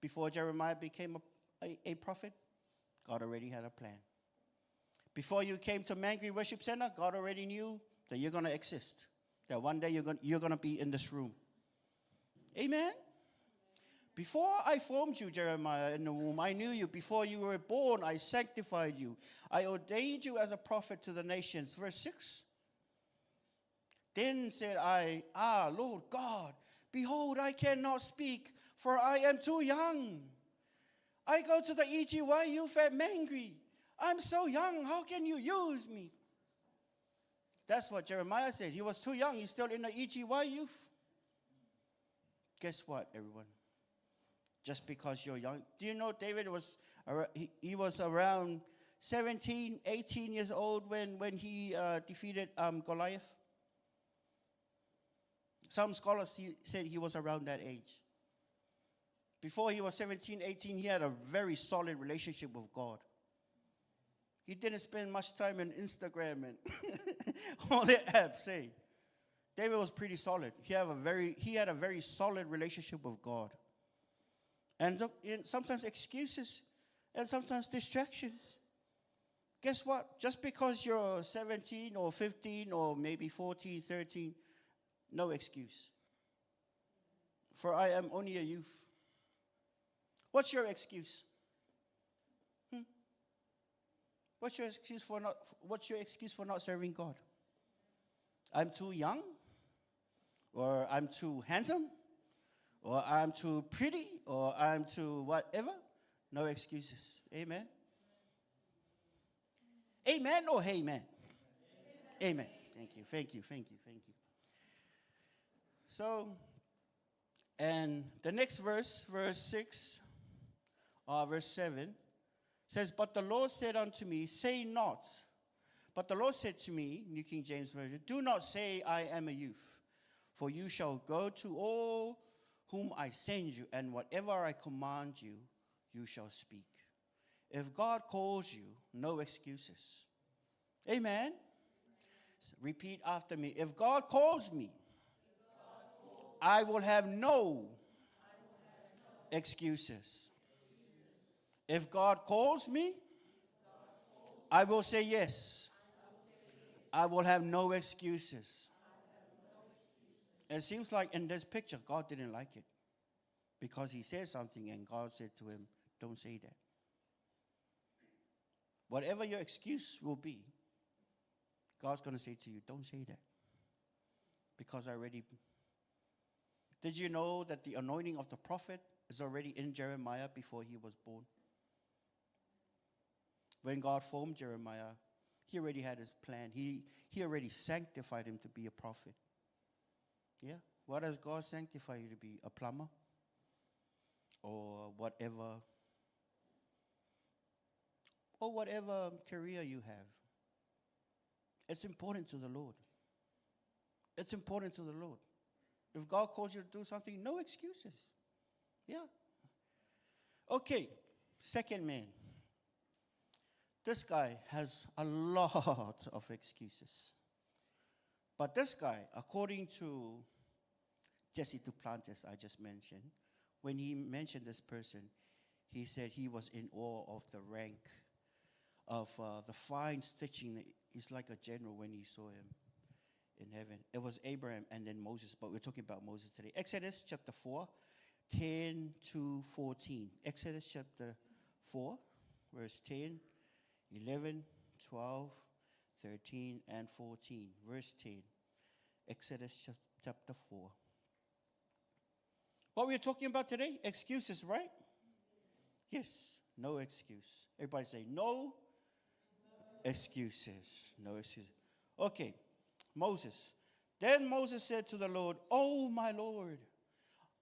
Before Jeremiah became a prophet, God already had a plan. Before you came to Mangry Worship Center, God already knew that you're going to exist. That one day you're going to be in this room. Amen? Before I formed you, Jeremiah, in the womb, I knew you. Before you were born, I sanctified you. I ordained you as a prophet to the nations. Verse 6. Then said I, Lord God, behold, I cannot speak, for I am too young. I go to the EGY youth at Mangry. I'm so young, how can you use me? That's what Jeremiah said. He was too young. He's still in the EGY youth. Guess what, everyone? Just because you're young. Do you know David was, he was around 17, 18 years old when he defeated Goliath? Some scholars said he was around that age. Before he was 17, 18, he had a very solid relationship with God. He didn't spend much time on Instagram and all the apps. Hey, David was pretty solid. He had a very solid relationship with God. And sometimes excuses and sometimes distractions. Guess what? Just because you're 17 or 15 or maybe 14, 13, no excuse. For I am only a youth. What's your excuse? What's your excuse for not serving God? I'm too young? Or I'm too handsome? Or I'm too pretty? Or I'm too whatever? No excuses. Amen? Amen or hey man? Amen. Thank you. So, and the next verse 6, verse 7, says, But the Lord said unto me, say not. But the Lord said to me, New King James Version, do not say I am a youth, for you shall go to all whom I send you, and whatever I command you, you shall speak. If God calls you, no excuses. Amen. Repeat after me. If God calls me, I will have no excuses. If God calls me, I will say yes. I will have no excuses. It seems like in this picture, God didn't like it. Because he said something and God said to him, don't say that. Whatever your excuse will be, God's going to say to you, don't say that. Because I already... Did you know that the anointing of the prophet is already in Jeremiah before he was born? When God formed Jeremiah, he already had his plan. He already sanctified him to be a prophet. Yeah? What does God sanctify you to be? A plumber? Or whatever? Or whatever career you have. It's important to the Lord. It's important to the Lord. If God calls you to do something, no excuses. Yeah. Okay, second man. This guy has a lot of excuses. But this guy, according to Jesse Duplantis, I just mentioned, when he mentioned this person, he said he was in awe of the rank of the fine stitching. He's like a general when he saw him in heaven. It was Abraham and then Moses, but we're talking about Moses today. Exodus chapter 4, 10 to 14. Exodus chapter 4, verse 10, 11, 12, 13, and 14. Verse 10. Exodus chapter 4. What we're talking about today? Excuses, right? Yes, no excuse. Everybody say, no excuses. No excuses. Okay, Moses. Then Moses said to the Lord, oh, my Lord,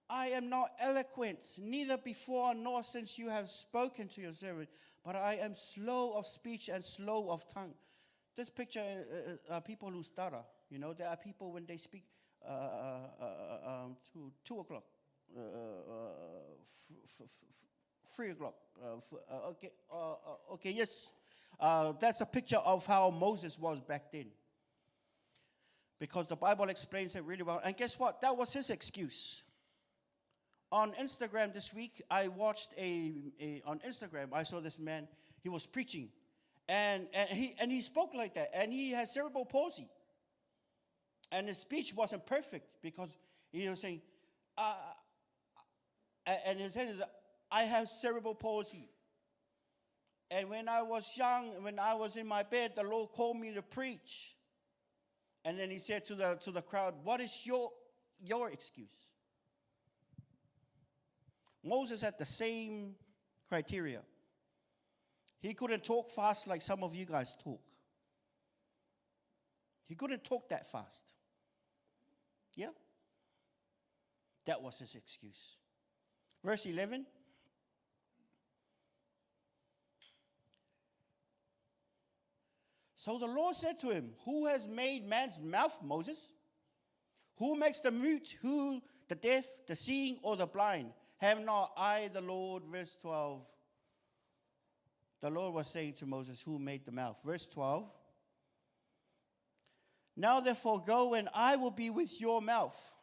I am not eloquent, neither before nor since you have spoken to your servant, but I am slow of speech and slow of tongue. This picture are people who stutter. You know, there are people when they speak to 2 o'clock, 3 o'clock. Okay, yes. That's a picture of how Moses was back then. Because the Bible explains it really well. And guess what? That was his excuse. On Instagram this week, I watched on Instagram, I saw this man, he was preaching. And he spoke like that. And he has cerebral palsy. And his speech wasn't perfect because he was saying, and his head is, I have cerebral palsy. And when I was young, when I was in my bed, the Lord called me to preach. And then he said to the crowd, what is your excuse? Moses had the same criteria. He couldn't talk fast like some of you guys talk. He couldn't talk that fast. Yeah? That was his excuse. Verse 11. So the Lord said to him, who has made man's mouth, Moses? Who makes the mute, who the deaf, the seeing, or the blind? Have not I the Lord? Verse 12. The Lord was saying to Moses, who made the mouth? Verse 12. Now therefore go, and I will be with your mouth.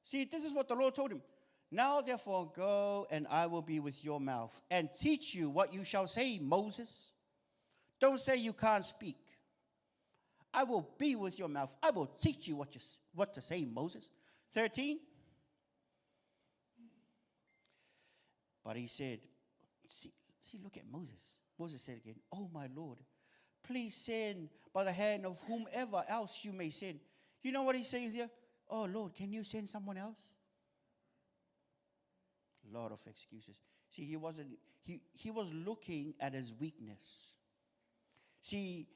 See, this is what the Lord told him. Now therefore go, and I will be with your mouth, and teach you what you shall say, Moses. Don't say you can't speak. I will be with your mouth. I will teach you what to say, Moses. 13. But he said, see, look at Moses. Moses said again, oh my Lord, please send by the hand of whomever else you may send. You know what he's saying here? Oh Lord, can you send someone else? A lot of excuses. See, he was looking at his weakness. See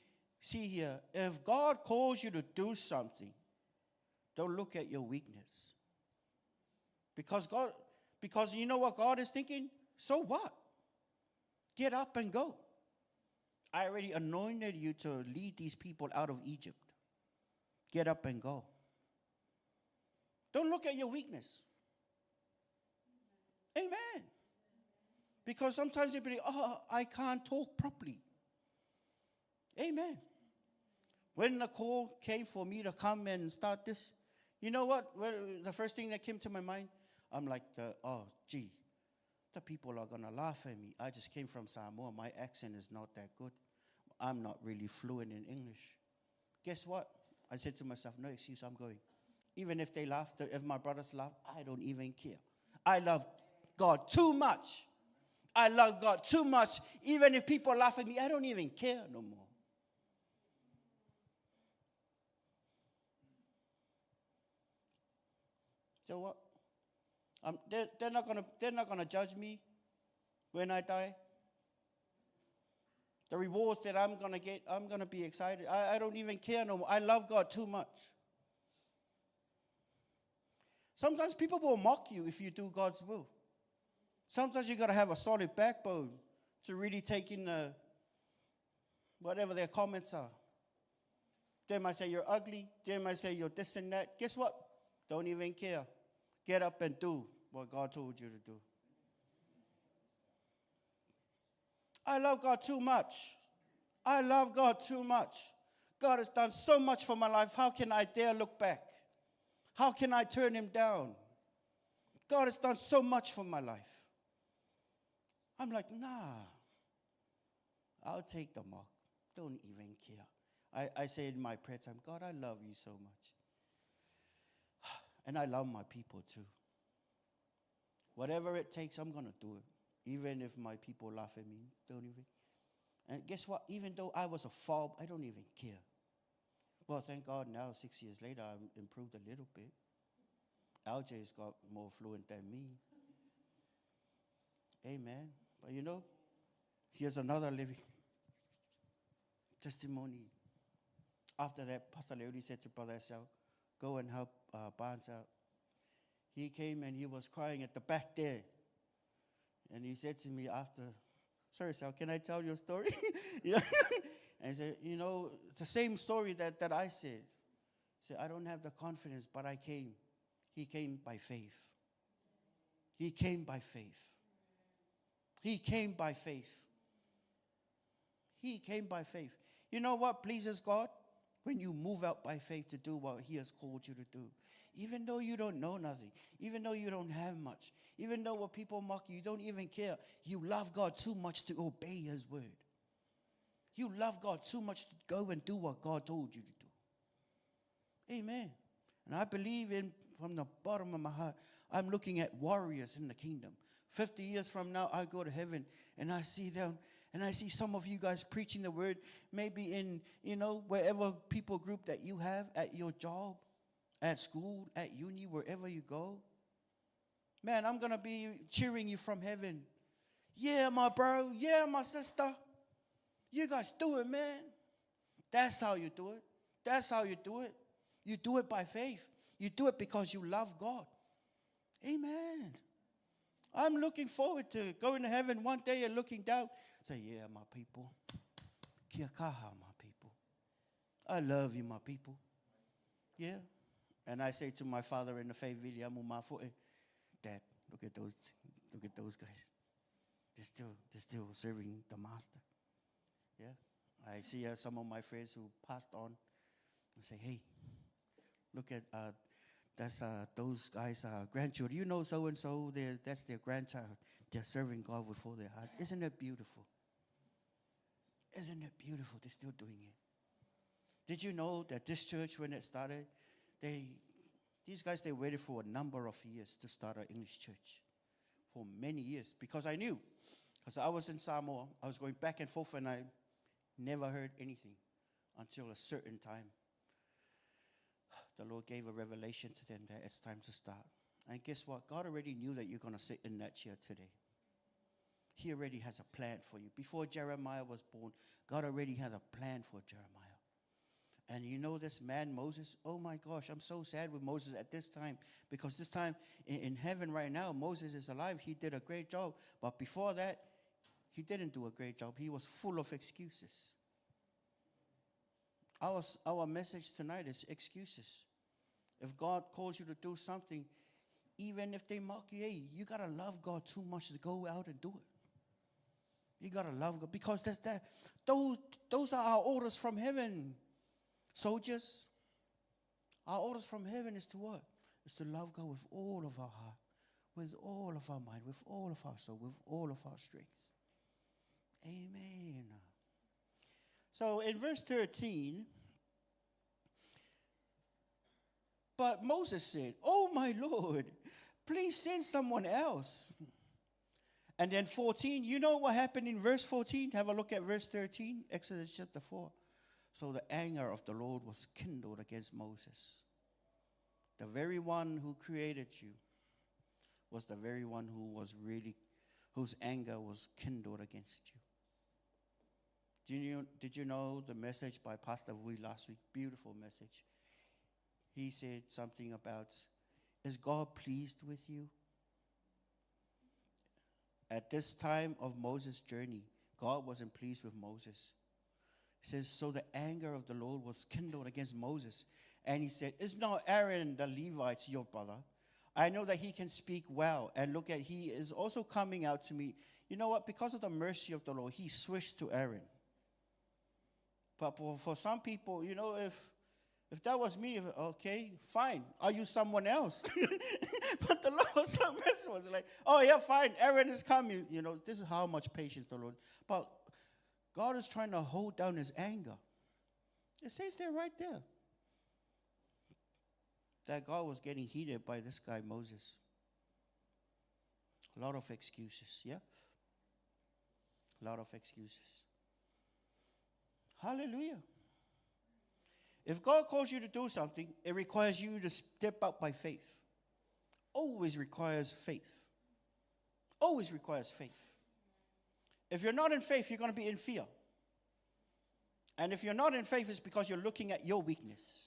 here, if God calls you to do something, don't look at your weakness. Because you know what God is thinking? So what? Get up and go. I already anointed you to lead these people out of Egypt. Get up and go. Don't look at your weakness. Amen. Because sometimes you'll be, I can't talk properly. Amen. When the call came for me to come and start this, you know what? Well, the first thing that came to my mind, I'm like, the people are going to laugh at me. I just came from Samoa. My accent is not that good. I'm not really fluent in English. Guess what? I said to myself, no excuse, I'm going. Even if they laugh, if my brothers laugh, I don't even care. I love God too much. I love God too much. Even if people laugh at me, I don't even care no more. So what? They're not gonna judge me when I die. The rewards that I'm gonna get, I'm gonna be excited. I don't even care no more. I love God too much. Sometimes people will mock you if you do God's will. Sometimes you gotta have a solid backbone to really take in whatever their comments are. They might say you're ugly. They might say you're this and that. Guess what? Don't even care. Get up and do what God told you to do. I love God too much. I love God too much. God has done so much for my life. How can I dare look back? How can I turn him down? God has done so much for my life. I'm like, nah. I'll take the mark. Don't even care. I say in my prayer time, God, I love you so much. And I love my people too. Whatever it takes, I'm going to do it. Even if my people laugh at me, don't even. And guess what? Even though I was a fob, I don't even care. Well, thank God now, 6 years later, I've improved a little bit. LJ's got more fluent than me. Amen. But you know, here's another living testimony. After that, Pastor Leody said to Brother Esau, go and help Barnes out. He came and he was crying at the back there. And he said to me after, sorry, Sal, can I tell you a story? Yeah. And he said, you know, it's the same story that I said. He said, I don't have the confidence, but I came. He came by faith. He came by faith. He came by faith. He came by faith. You know what pleases God? When you move out by faith to do what he has called you to do. Even though you don't know nothing. Even though you don't have much. Even though what people mock you, you don't even care. You love God too much to obey his word. You love God too much to go and do what God told you to do. Amen. And I believe in, from the bottom of my heart, I'm looking at warriors in the kingdom. 50 years from now, I go to heaven and I see them, and I see some of you guys preaching the word, maybe in, wherever people group that you have, at your job, at school, at uni, wherever you go. Man, I'm going to be cheering you from heaven. Yeah, my bro. Yeah, my sister. You guys do it, man. That's how you do it. That's how you do it. You do it by faith. You do it because you love God. Amen. I'm looking forward to going to heaven one day and looking down. Say, yeah, my people. Kia kaha, my people. I love you, my people. Yeah. And I say to my father in the faith, Dad, look at those guys. They're still serving the master. Yeah. I see some of my friends who passed on. I say, hey, look at that's those guys' grandchildren. You know so-and-so, that's their grandchild. They're serving God with all their heart. Isn't it beautiful? Isn't it beautiful? They're still doing it. Did you know that this church, when it started, these guys, they waited for a number of years to start an English church. For many years. Because I knew. Because I was in Samoa. I was going back and forth, and I never heard anything until a certain time. The Lord gave a revelation to them that it's time to start. And guess what? God already knew that you're going to sit in that chair today. He already has a plan for you. Before Jeremiah was born, God already had a plan for Jeremiah. And you know this man, Moses? Oh my gosh, I'm so sad with Moses at this time. Because this time in heaven right now, Moses is alive. He did a great job. But before that, he didn't do a great job. He was full of excuses. Our message tonight is excuses. If God calls you to do something, even if they mock you, hey, you got to love God too much to go out and do it. You got to love God. Because those are our orders from heaven. Soldiers, our orders from heaven is to what? Is to love God with all of our heart, with all of our mind, with all of our soul, with all of our strength. Amen. So in verse 13, but Moses said, oh my Lord, please send someone else. And then 14, you know what happened in verse 14? Have a look at verse 13, Exodus chapter 4. So the anger of the Lord was kindled against Moses. The very one who created you was the very one whose anger was kindled against you. Did you know the message by Pastor Wee last week? Beautiful message. He said something about, is God pleased with you? At this time of Moses' journey, God wasn't pleased with Moses. It says, so the anger of the Lord was kindled against Moses. And he said, is not Aaron the Levite your brother? I know that he can speak well. And look at, he is also coming out to me. You know what? Because of the mercy of the Lord, he switched to Aaron. But for some people, if that was me, okay, fine. I'll use someone else. But the Lord was like, oh, yeah, fine. Aaron is coming. This is how much patience the Lord. But God is trying to hold down his anger. It says there right there that God was getting heated by this guy, Moses. A lot of excuses, yeah? A lot of excuses. Hallelujah. If God calls you to do something, it requires you to step out by faith. Always requires faith. Always requires faith. If you're not in faith, you're going to be in fear. And if you're not in faith, it's because you're looking at your weakness.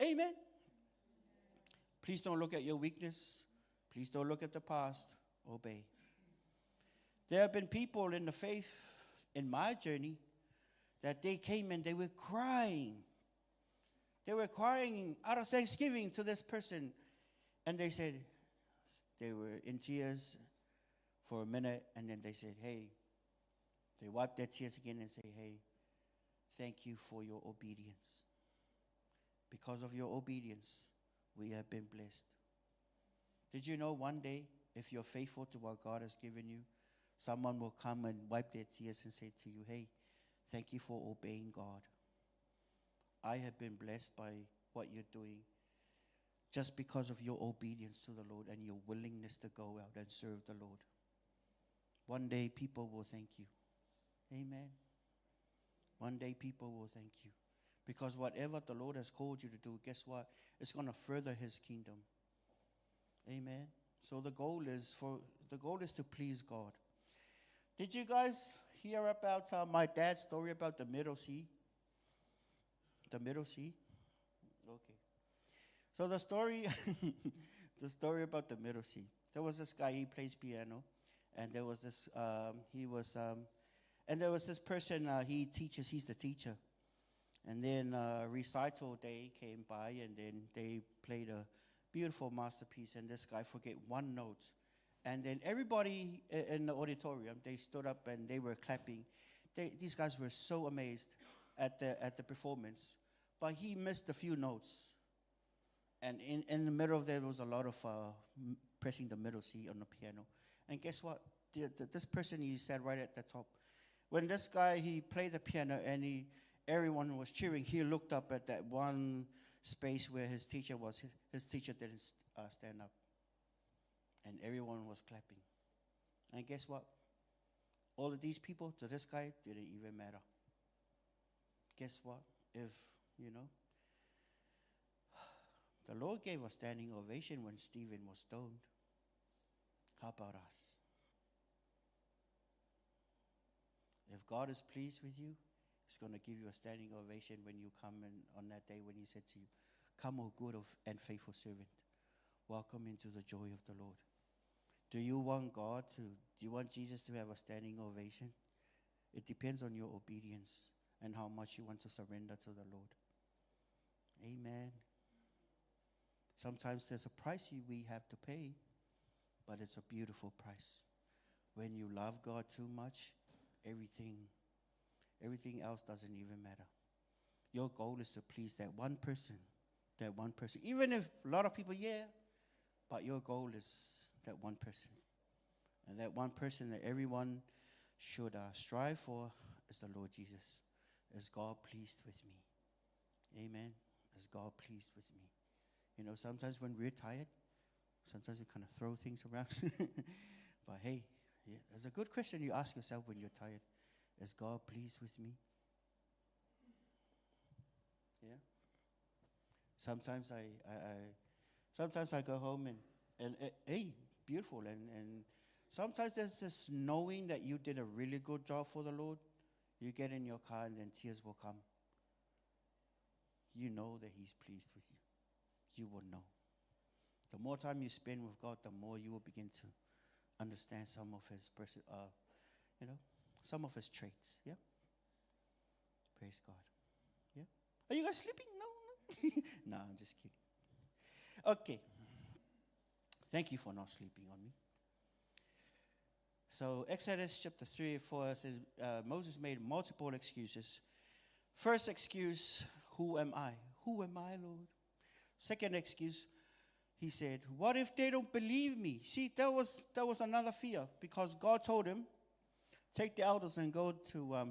Amen. Please don't look at your weakness. Please don't look at the past. Obey. There have been people in the faith, in my journey, that they came and they were crying. They were crying out of thanksgiving to this person. And they said, they were in tears for a minute, and then they said, hey, they wiped their tears again and say, hey, thank you for your obedience. Because of your obedience, we have been blessed. Did you know one day, if you're faithful to what God has given you, Someone will come and wipe their tears and say to you, hey, thank you for obeying God. I have been blessed by what you're doing just because of your obedience to the Lord and your willingness to go out and serve the Lord. One day people will thank you. Amen. One day people will thank you. Because whatever the Lord has called you to do, guess what? It's going to further his kingdom. Amen. So the goal is to please God. Did you guys hear about my dad's story about the Middle Sea? The Middle Sea? Okay. So the story about the Middle Sea. There was this guy, he plays piano, and there was this and there was this person, he teaches, he's the teacher. And then recital day came by, and then they played a beautiful masterpiece, and this guy forget one note. And then everybody in the auditorium, they stood up and they were clapping. These guys were so amazed at the performance. But he missed a few notes. And in the middle of there was a lot of pressing the middle C on the piano. And guess what? This person, he sat right at the top. When this guy, he played the piano and everyone was cheering, he looked up at that one space where his teacher was. His teacher didn't stand up. And everyone was clapping. And guess what? All of these people, to this guy, didn't even matter. Guess what? If, the Lord gave a standing ovation when Stephen was stoned. How about us? If God is pleased with you, he's going to give you a standing ovation when you come in on that day when he said to you, come, O good and faithful servant. Welcome into the joy of the Lord. Do you want Jesus to have a standing ovation? It depends on your obedience and how much you want to surrender to the Lord. Amen. Sometimes there's a price we have to pay, but it's a beautiful price. When you love God too much, everything else doesn't even matter. Your goal is to please that one person. Even if a lot of people, but your goal is that one person. And that one person that everyone should strive for is the Lord Jesus. Is God pleased with me? Amen. Is God pleased with me? Sometimes when we're tired, sometimes we kind of throw things around. But hey, there's a good question you ask yourself when you're tired. Is God pleased with me? Yeah. Sometimes I go home and hey, beautiful. And sometimes there's this knowing that you did a really good job for the Lord. You get in your car and then tears will come. You know that he's pleased with you. You will know. The more time you spend with God, the more you will begin to understand some of his some of his traits. Yeah. Praise God. Yeah. Are you guys sleeping? No. No, I'm just kidding. Okay. Thank you for not sleeping on me. So Exodus chapter 3-4 says Moses made multiple excuses. First excuse, who am I? Who am I, Lord? Second excuse, he said, what if they don't believe me? See, that was another fear, because God told him, take the elders and go to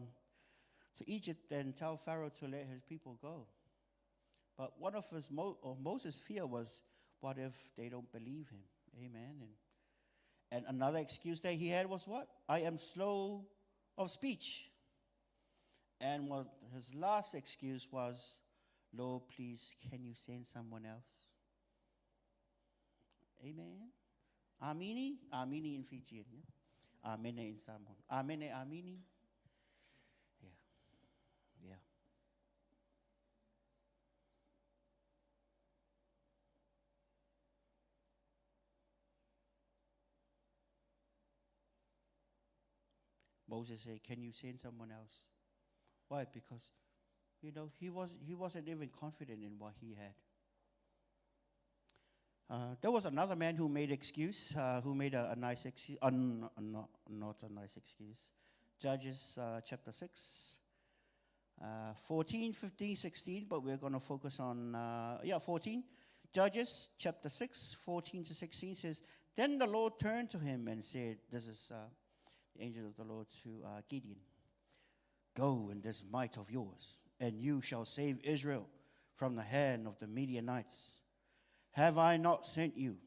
Egypt and tell Pharaoh to let his people go. But one of Moses' fear was, what if they don't believe him? Amen. And another excuse that he had was what? I am slow of speech. And what his last excuse was, Lord, please, can you send someone else? Amen. Amini in Fijian. Yeah? Amene in Samoan. Amini. Yeah. Moses said, can you send someone else? Why? Because, he wasn't even confident in what he had. There was another man who made excuse, who made a nice excuse, not a nice excuse. Judges chapter 6, 14, 15, 16, but we're going to focus on, 14. Judges chapter 6, 14 to 16 says, then the Lord turned to him and said, this the angel of the Lord to Gideon, "Go in this might of yours, and you shall save Israel from the hand of the Midianites. Have I not sent you?"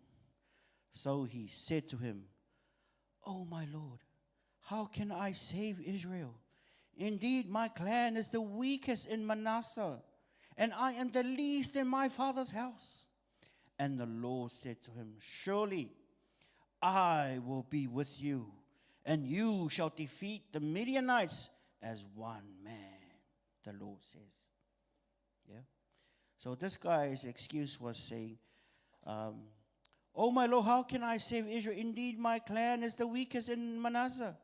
So he said to him, "Oh, my Lord, how can I save Israel? Indeed, my clan is the weakest in Manasseh, and I am the least in my father's house." And the Lord said to him, "Surely I will be with you, and you shall defeat the Midianites as one man," the Lord says. Yeah. So this guy's excuse was saying, "Oh, my Lord, how can I save Israel? Indeed, my clan is the weakest in Manasseh."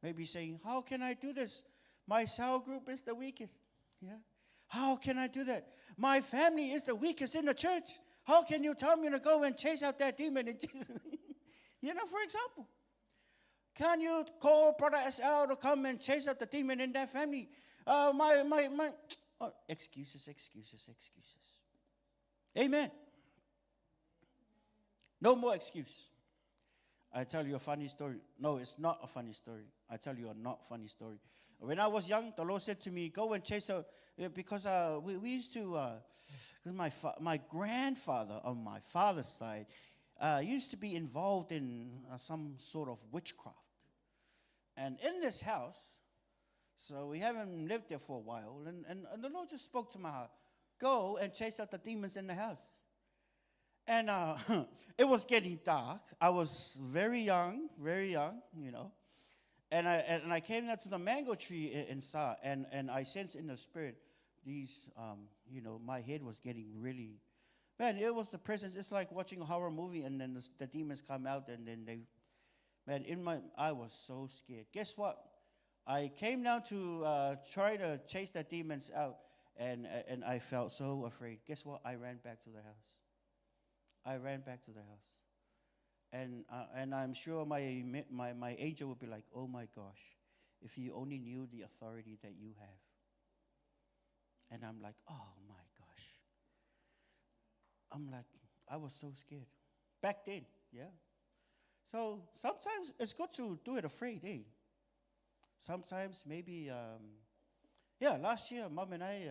Maybe saying, "How can I do this? My cell group is the weakest." Yeah. "How can I do that? My family is the weakest in the church. How can you tell me to go and chase out that demon in Jesus?" You know, for example. "Can you call Brother SL to come and chase out the demon in that family?" Excuses. Amen. No more excuse. I tell you a funny story. No, it's not a funny story. I tell you a not funny story. When I was young, the Lord said to me, "Go and chase out," because we used to, because my grandfather on my father's side used to be involved in some sort of witchcraft. And in this house, so we haven't lived there for a while, and the Lord just spoke to my heart, "Go and chase out the demons in the house." And it was getting dark. I was very young, you know. And I came down to the mango tree inside, and I sensed in the spirit these, you know, my head was getting really, man, it was the presence. It's like watching a horror movie, and then the demons come out, and then they, man, I was so scared. Guess what? I came down to try to chase the demons out, and I felt so afraid. Guess what? I ran back to the house. And I'm sure my angel would be like, "Oh my gosh, if you only knew the authority that you have." And I'm like, "Oh my gosh." I'm like, I was so scared. Back then, yeah. So sometimes it's good to do it afraid, eh? Sometimes maybe, last year, Mom and I,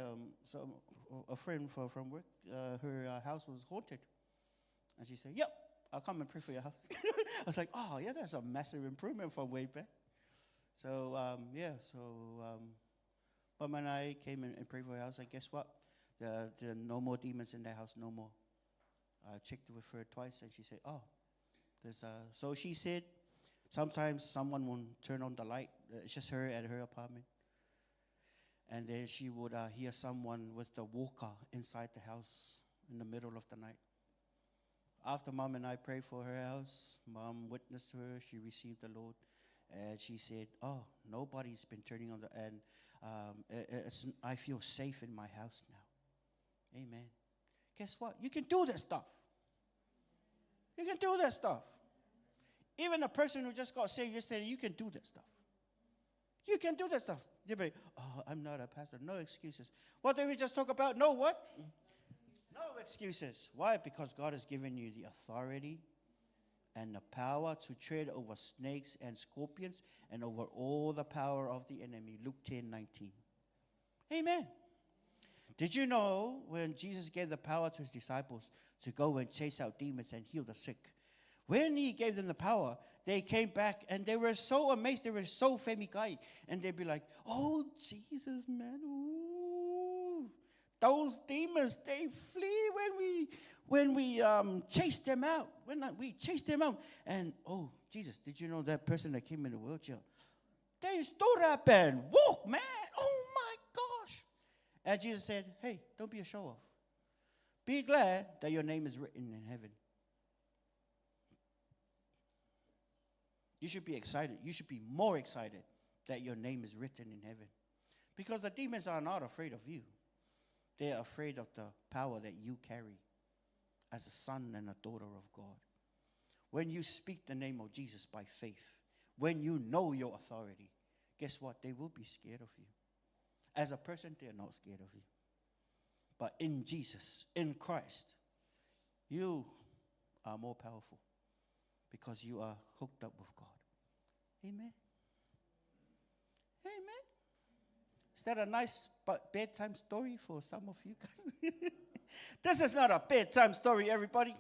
a friend from work, her house was haunted. And she said, "Yep, I'll come and pray for your house." I was like, "Oh, yeah, that's a massive improvement from way back." So, Mom and I came and prayed for her house. And guess what? There are no more demons in that house, no more. I checked with her twice, and she said, "Oh, there's a..." So she said, sometimes someone will turn on the light. It's just her at her apartment. And then she would hear someone with the walker inside the house in the middle of the night. After Mom and I prayed for her house, Mom witnessed to her. She received the Lord. And she said, "Oh, nobody's been turning on and I feel safe in my house now." Amen. Guess what? You can do that stuff. You can do that stuff. Even a person who just got saved yesterday, you can do that stuff. You can do that stuff. You'll be like, "Oh, I'm not a pastor." No excuses. What did we just talk about? No what? No excuses. Why? Because God has given you the authority and the power to tread over snakes and scorpions and over all the power of the enemy. Luke 10:19. Amen. Did you know when Jesus gave the power to his disciples to go and chase out demons and heal the sick? When he gave them the power, they came back and they were so amazed. They were so femikai. And they'd be like, "Oh, Jesus, man. Ooh. Those demons, they flee when we chase them out. We chase them out. And, oh, Jesus, did you know that person that came in the wheelchair? They stood up and walked, man. Oh, my gosh." And Jesus said, "Hey, don't be a show-off. Be glad that your name is written in heaven." You should be excited. You should be more excited that your name is written in heaven. Because the demons are not afraid of you. They are afraid of the power that you carry as a son and a daughter of God. When you speak the name of Jesus by faith, when you know your authority, guess what? They will be scared of you. As a person, they are not scared of you. But in Jesus, in Christ, you are more powerful because you are hooked up with God. Amen. Amen. Is that a nice bedtime story for some of you guys? This is not a bedtime story, everybody.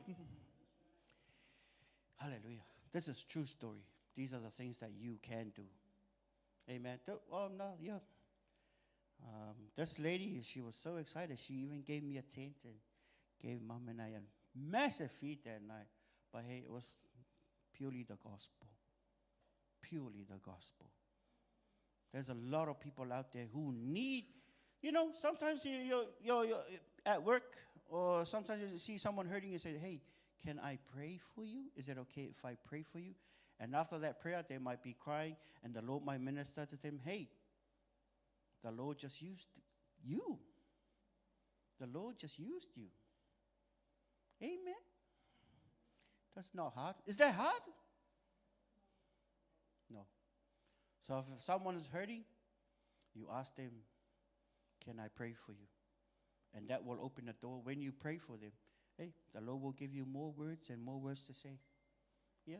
Hallelujah. This is true story. These are the things that you can do. Amen. Oh, no, yeah. This lady, she was so excited. She even gave me a tent and gave Mom and I a massive feed that night. But hey, it was purely the gospel. Purely the gospel. There's a lot of people out there who need, sometimes you're at work, or sometimes you see someone hurting and say, hey, can I pray for you? Is it okay if I pray for you? And after that prayer, they might be crying, and the Lord might minister to them, hey, the Lord just used you. The Lord just used you. Amen. That's not hard. Is that hard? No. So if someone is hurting, you ask them, can I pray for you? And that will open the door. When you pray for them, hey, the Lord will give you more words and more words to say. Yeah.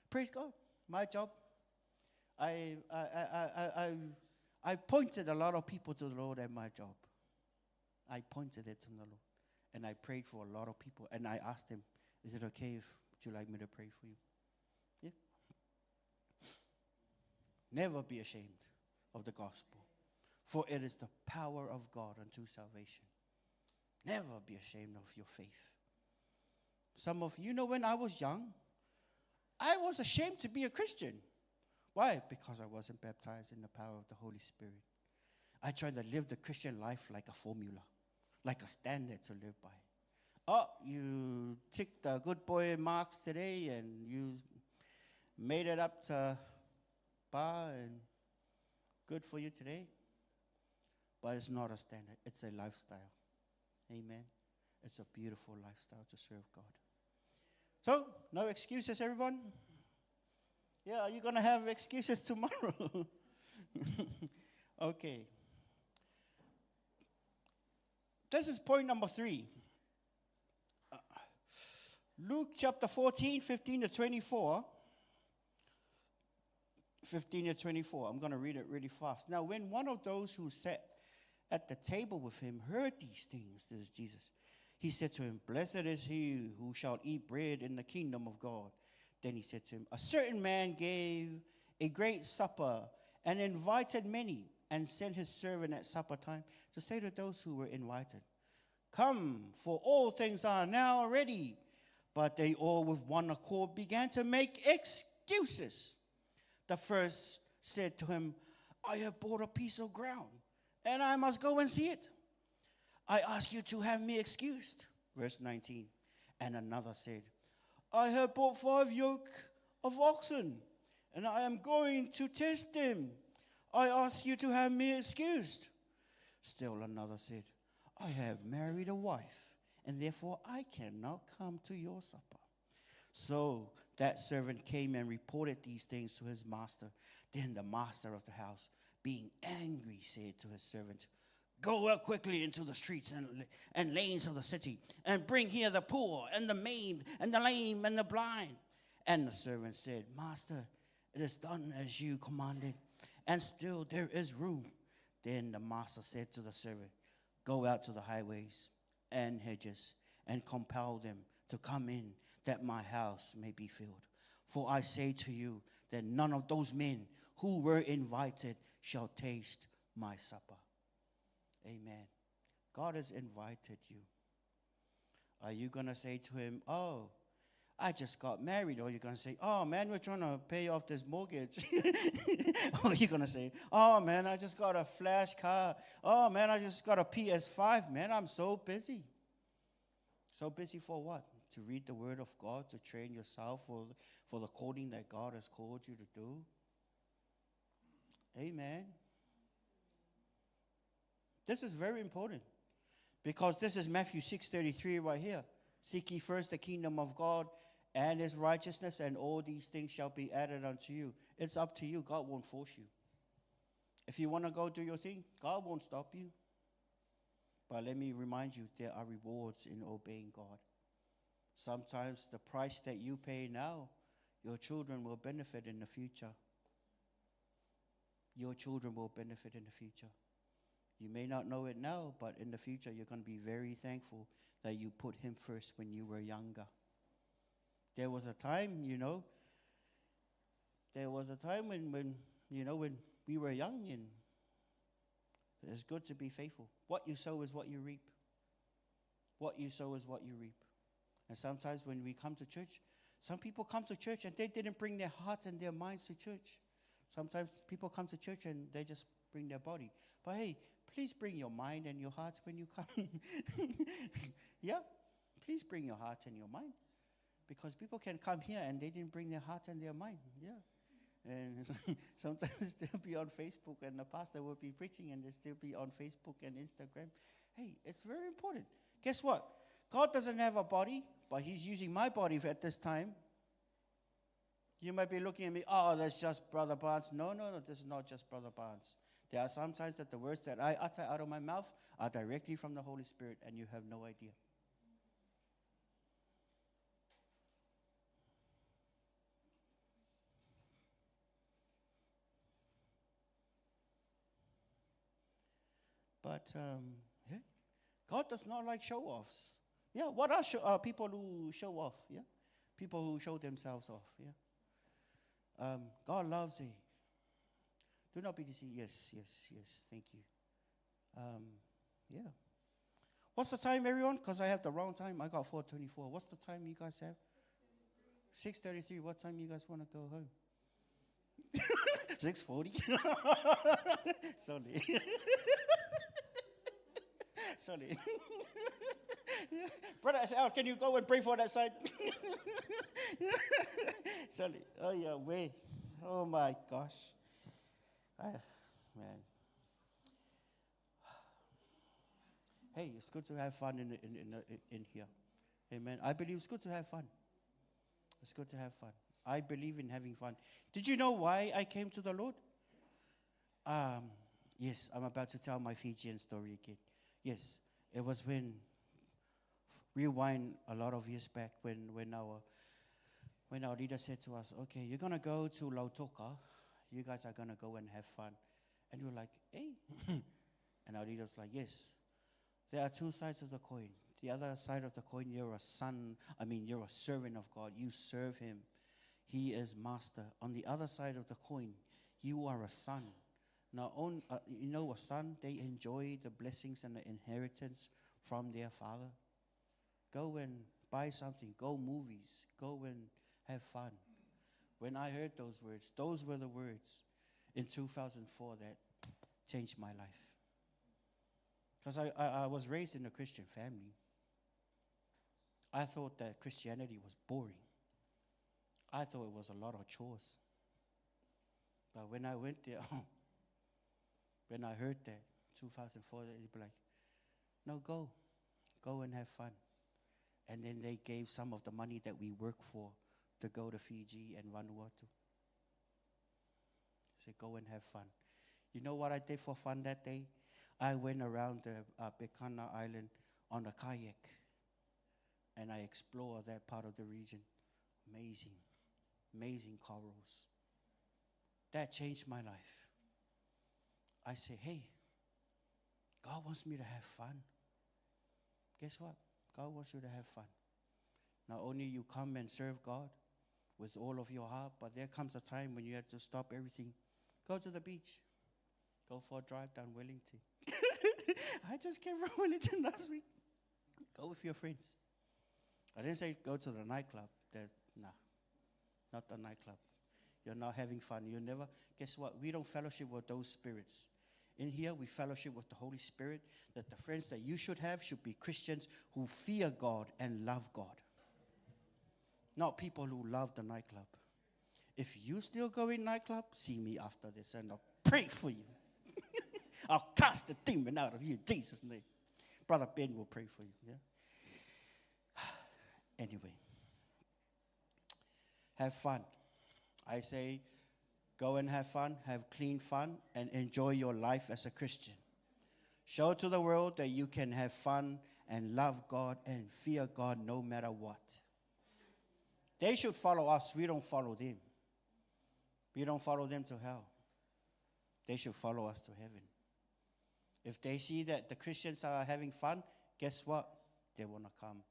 Praise God. My job. I pointed a lot of people to the Lord at my job. I pointed it to the Lord. And I prayed for a lot of people. And I asked them, is it okay if would you like me to pray for you? Yeah. Never be ashamed of the gospel, for it is the power of God unto salvation. Never be ashamed of your faith. Some of you know, when I was young, I was ashamed to be a Christian. Why? Because I wasn't baptized in the power of the Holy Spirit. I tried to live the Christian life like a formula, like a standard to live by. Oh, you ticked the good boy marks today and you made it up to bar and good for you today. But it's not a standard. It's a lifestyle. Amen. It's a beautiful lifestyle to serve God. So, no excuses, everyone? Yeah, are you going to have excuses tomorrow? Okay. This is point number 3. Luke chapter 14, 15 to 24. 15 to 24. I'm going to read it really fast. Now, when one of those who sat at the table with him heard these things, this is Jesus, he said to him, blessed is he who shall eat bread in the kingdom of God. Then he said to him, a certain man gave a great supper and invited many, and sent his servant at supper time to say to those who were invited, come, for all things are now ready. But they all with one accord began to make excuses. The first said to him, I have bought a piece of ground, and I must go and see it. I ask you to have me excused. Verse 19. And another said, I have bought 5 yoke of oxen, and I am going to test them. I ask you to have me excused. Still another said, I have married a wife, and therefore I cannot come to your supper. So that servant came and reported these things to his master. Then the master of the house, being angry, said to his servant, go out quickly into the streets and lanes of the city, and bring here the poor and the maimed and the lame and the blind. And the servant said, Master, it is done as you commanded, and still there is room. Then the master said to the servant, go out to the highways and hedges, and compel them to come in, that my house may be filled. For I say to you that none of those men who were invited shall taste my supper. Amen. God has invited you. Are you going to say to him, oh, I just got married? Or you're going to say, oh, man, we're trying to pay off this mortgage. Or you're going to say, oh, man, I just got a flash car. Oh, man, I just got a PS5. Man, I'm so busy. So busy for what? To read the word of God, to train yourself for the calling that God has called you to do. Amen. This is very important, because this is Matthew 6:33 right here. Seek ye first the kingdom of God and his righteousness, and all these things shall be added unto you. It's up to you. God won't force you. If you want to go do your thing, God won't stop you. But let me remind you, there are rewards in obeying God. Sometimes the price that you pay now, your children will benefit in the future. your children will benefit in the future. You may not know it now, but in the future, you're going to be very thankful that you put him first when you were younger. There was a time, when we were young, and it's good to be faithful. What you sow is what you reap. What you sow is what you reap. And sometimes when we come to church, some people come to church and they didn't bring their hearts and their minds to church. Sometimes people come to church and they just bring their body. But hey, please bring your mind and your hearts when you come. Yeah, please bring your heart and your mind. Because people can come here and they didn't bring their heart and their mind. Yeah. And sometimes they'll be on Facebook and the pastor will be preaching and they'll still be on Facebook and Instagram. Hey, it's very important. Guess what? God doesn't have a body, but he's using my body at this time. You might be looking at me, oh, that's just Brother Barnes. No, this is not just Brother Barnes. There are some times that the words that I utter out of my mouth are directly from the Holy Spirit, and you have no idea. But yeah, God does not like show-offs. Yeah, what are people who show off? Yeah, people who show themselves off. Yeah, God loves it. Do not be deceived. Yes. Thank you. Yeah. What's the time, everyone? Because I have the wrong time. I got 4:24. What's the time you guys have? 6:33. What time you guys want to go home? 6:40. Sorry. Sorry. Brother Al, can you go and pray for that side? Sorry. Oh, yeah, way. Oh, my gosh. Man. Hey, it's good to have fun in here. Amen. I believe it's good to have fun. It's good to have fun. I believe in having fun. Did you know why I came to the Lord? Yes, I'm about to tell my Fijian story again. Yes, it was rewind a lot of years back when our leader said to us, okay, you're going to go to Lautoka. You guys are going to go and have fun. And we're like, hey. And our leader's like, yes. There are two sides of the coin. The other side of the coin, you're a servant of God. You serve him. He is master. On the other side of the coin, you are a son. Now, a son, they enjoy the blessings and the inheritance from their father. Go and buy something. Go movies. Go and have fun. When I heard those words, those were the words in 2004 that changed my life. Because I was raised in a Christian family. I thought that Christianity was boring. I thought it was a lot of chores. But when I went there, when I heard that, 2004, they'd be like, no, go and have fun. And then they gave some of the money that we work for to go to Fiji and Vanuatu. Say, go and have fun. You know what I did for fun that day? I went around the Bekana Island on a kayak, and I explored that part of the region. Amazing corals. That changed my life. I say, hey, God wants me to have fun. Guess what? God wants you to have fun. Not only you come and serve God with all of your heart, but there comes a time when you have to stop everything. Go to the beach. Go for a drive down Wellington. I just came from Wellington last week. Go with your friends. I didn't say go to the nightclub. Nah, not the nightclub. You're not having fun. You never, guess what? We don't fellowship with those spirits. In here, we fellowship with the Holy Spirit, that the friends that you should have should be Christians who fear God and love God. Not people who love the nightclub. If you still go in nightclub, see me after this and I'll pray for you. I'll cast the demon out of you in Jesus' name. Brother Ben will pray for you. Yeah. Anyway, have fun. I say, go and have fun, have clean fun, and enjoy your life as a Christian. Show to the world that you can have fun and love God and fear God no matter what. They should follow us. We don't follow them. We don't follow them to hell. they should follow us to heaven. If they see that the Christians are having fun, guess what? They want to come.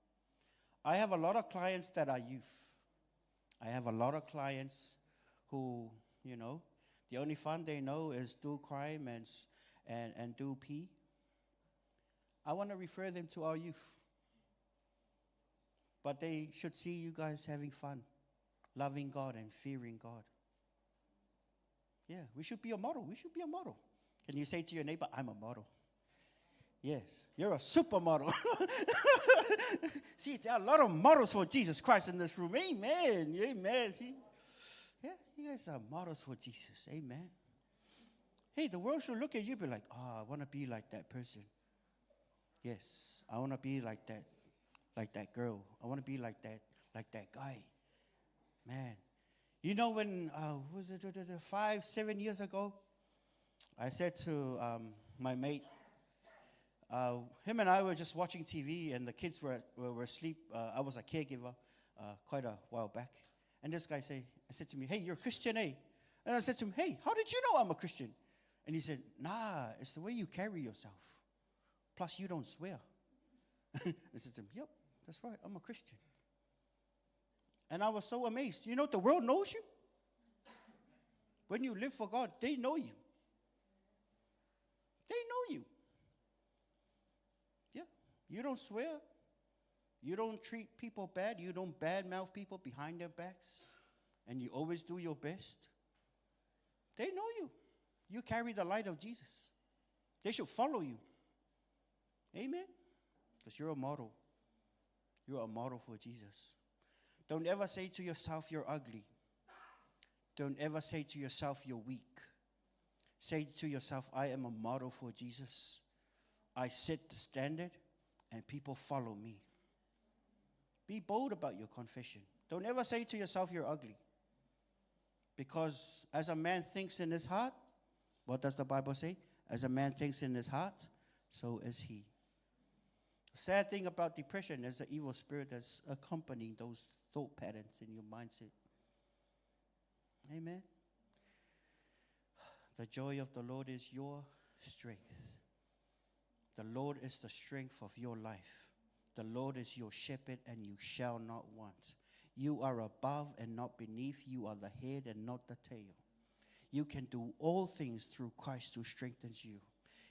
I have a lot of clients that are youth. I have a lot of clients who, the only fun they know is do crime and do pee. I want to refer them to our youth. But they should see you guys having fun, loving God and fearing God. Yeah, we should be a model. We should be a model. Can you say to your neighbor, I'm a model? Yes, you're a supermodel. See, there are a lot of models for Jesus Christ in this room. Amen. Amen. See? Yeah, you guys are models for Jesus. Amen. Hey, the world should look at you and be like, I want to be like that person. Yes, I want to be like that girl. I want to be like that guy. Man. You know when, was it 5-7 years ago? I said to my mate, him and I were just watching TV and the kids were asleep. I was a caregiver quite a while back. And this guy said to me, hey, you're a Christian, eh? And I said to him, hey, how did you know I'm a Christian? And he said, nah, it's the way you carry yourself. Plus, you don't swear. I said to him, yep, that's right, I'm a Christian. And I was so amazed. You know, the world knows you. When you live for God, they know you. They know you. Yeah, you don't swear. You don't treat people bad. You don't badmouth people behind their backs. And you always do your best. They know you. You carry the light of Jesus. They should follow you. Amen? Because you're a model. You're a model for Jesus. Don't ever say to yourself you're ugly. Don't ever say to yourself you're weak. Say to yourself, I am a model for Jesus. I set the standard and people follow me. Be bold about your confession. Don't ever say to yourself you're ugly. Because as a man thinks in his heart, what does the Bible say? As a man thinks in his heart, so is he. The sad thing about depression is the evil spirit that's accompanying those thought patterns in your mindset. Amen. The joy of the Lord is your strength. The Lord is the strength of your life. The Lord is your shepherd, and you shall not want. You are above and not beneath. You are the head and not the tail. You can do all things through Christ who strengthens you.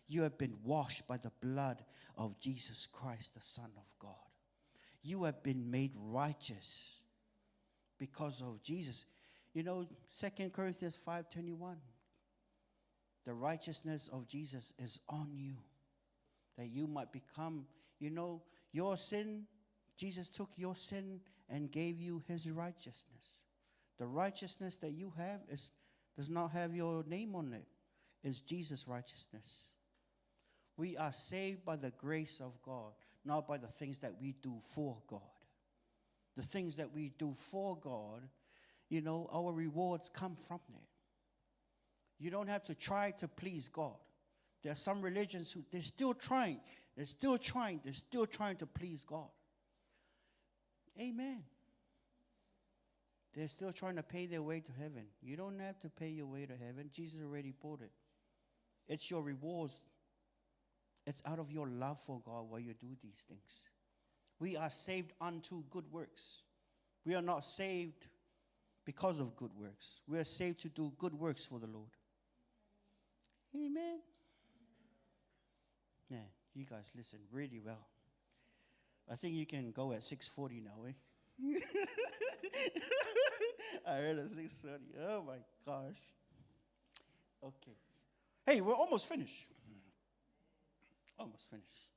You have been washed by the blood of Jesus Christ, the Son of God. You have been made righteous because of Jesus. You know, 2 Corinthians 5:21. The righteousness of Jesus is on you, that you might become, your sin. Jesus took your sin and gave you his righteousness. The righteousness that you have does not have your name on it. It's Jesus' righteousness. We are saved by the grace of God, not by the things that we do for God. The things that we do for God, our rewards come from it. You don't have to try to please God. There are some religions who they're still trying to please God. Amen. They're still trying to pay their way to heaven. You don't have to pay your way to heaven. Jesus already bought it. It's your rewards. It's out of your love for God why you do these things. We are saved unto good works. We are not saved because of good works. We are saved to do good works for the Lord. Amen. Man, you guys listen really well. I think you can go at 6:40 now, eh? I heard at 6:30. Oh my gosh. Okay. Hey, we're almost finished. Almost finished.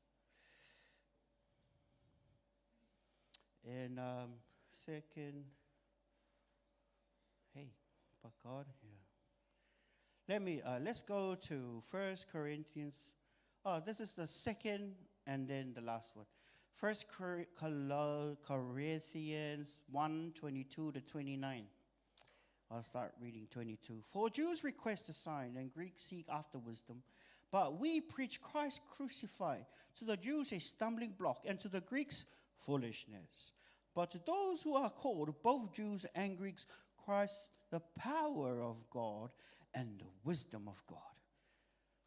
And second, hey, but God, yeah. Let's go to 1 Corinthians. Oh, this is the second and then the last one. 1 Corinthians 1:22-29. I'll start reading 22. For Jews request a sign and Greeks seek after wisdom, but we preach Christ crucified. To the Jews a stumbling block, and to the Greeks foolishness. But to those who are called, both Jews and Greeks, Christ the power of God and the wisdom of God.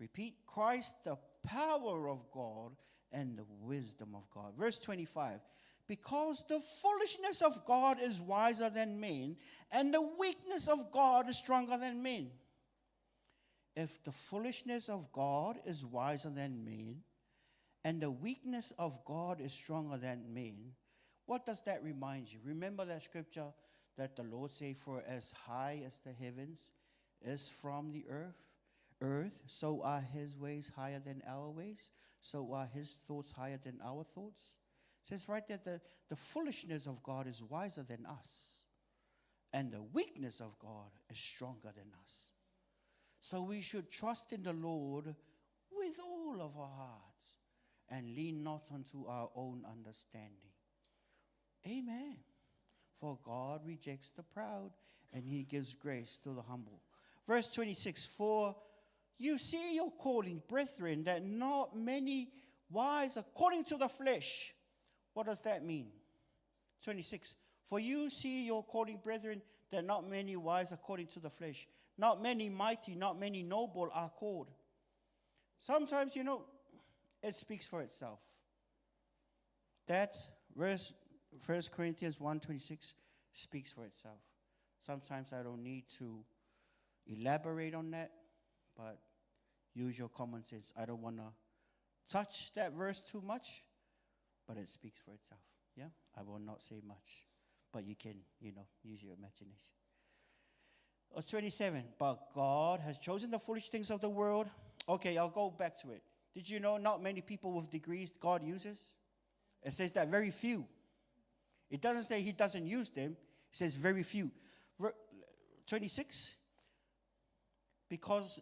Repeat, Christ, the power of God and the wisdom of God. Verse 25, because the foolishness of God is wiser than men, and the weakness of God is stronger than men. If the foolishness of God is wiser than men, and the weakness of God is stronger than men, what does that remind you? Remember that scripture that the Lord said, for as high as the heavens is from the earth, so are his ways higher than our ways, so are his thoughts higher than our thoughts. It says right there that the foolishness of God is wiser than us, and the weakness of God is stronger than us. So we should trust in the Lord with all of our hearts and lean not unto our own understanding. Amen. For God rejects the proud, and he gives grace to the humble. Verse 26, for you see your calling, brethren, that not many wise according to the flesh. What does that mean? 26, for you see your calling, brethren, that not many wise according to the flesh. Not many mighty, not many noble are called. Sometimes, it speaks for itself. That verse, 1 Corinthians 1:26, speaks for itself. Sometimes I don't need to elaborate on that, but use your common sense. I don't want to touch that verse too much, but it speaks for itself. Yeah, I will not say much, but you can, use your imagination. Verse 27, but God has chosen the foolish things of the world. Okay, I'll go back to it. Did you know not many people with degrees God uses? It says that very few. It doesn't say he doesn't use them. It says very few. 26, because,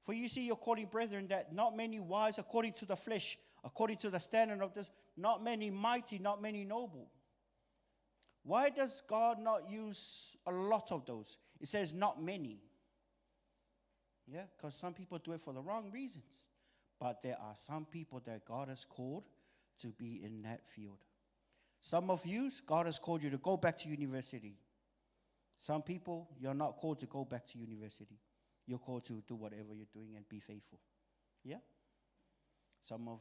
for you see your calling, brethren, that not many wise according to the flesh, according to the standard of this, not many mighty, not many noble. Why does God not use a lot of those? It says not many. Yeah, because some people do it for the wrong reasons. But there are some people that God has called to be in that field. Some of you, God has called you to go back to university. Some people, you're not called to go back to university. You're called to do whatever you're doing and be faithful. Yeah? Some of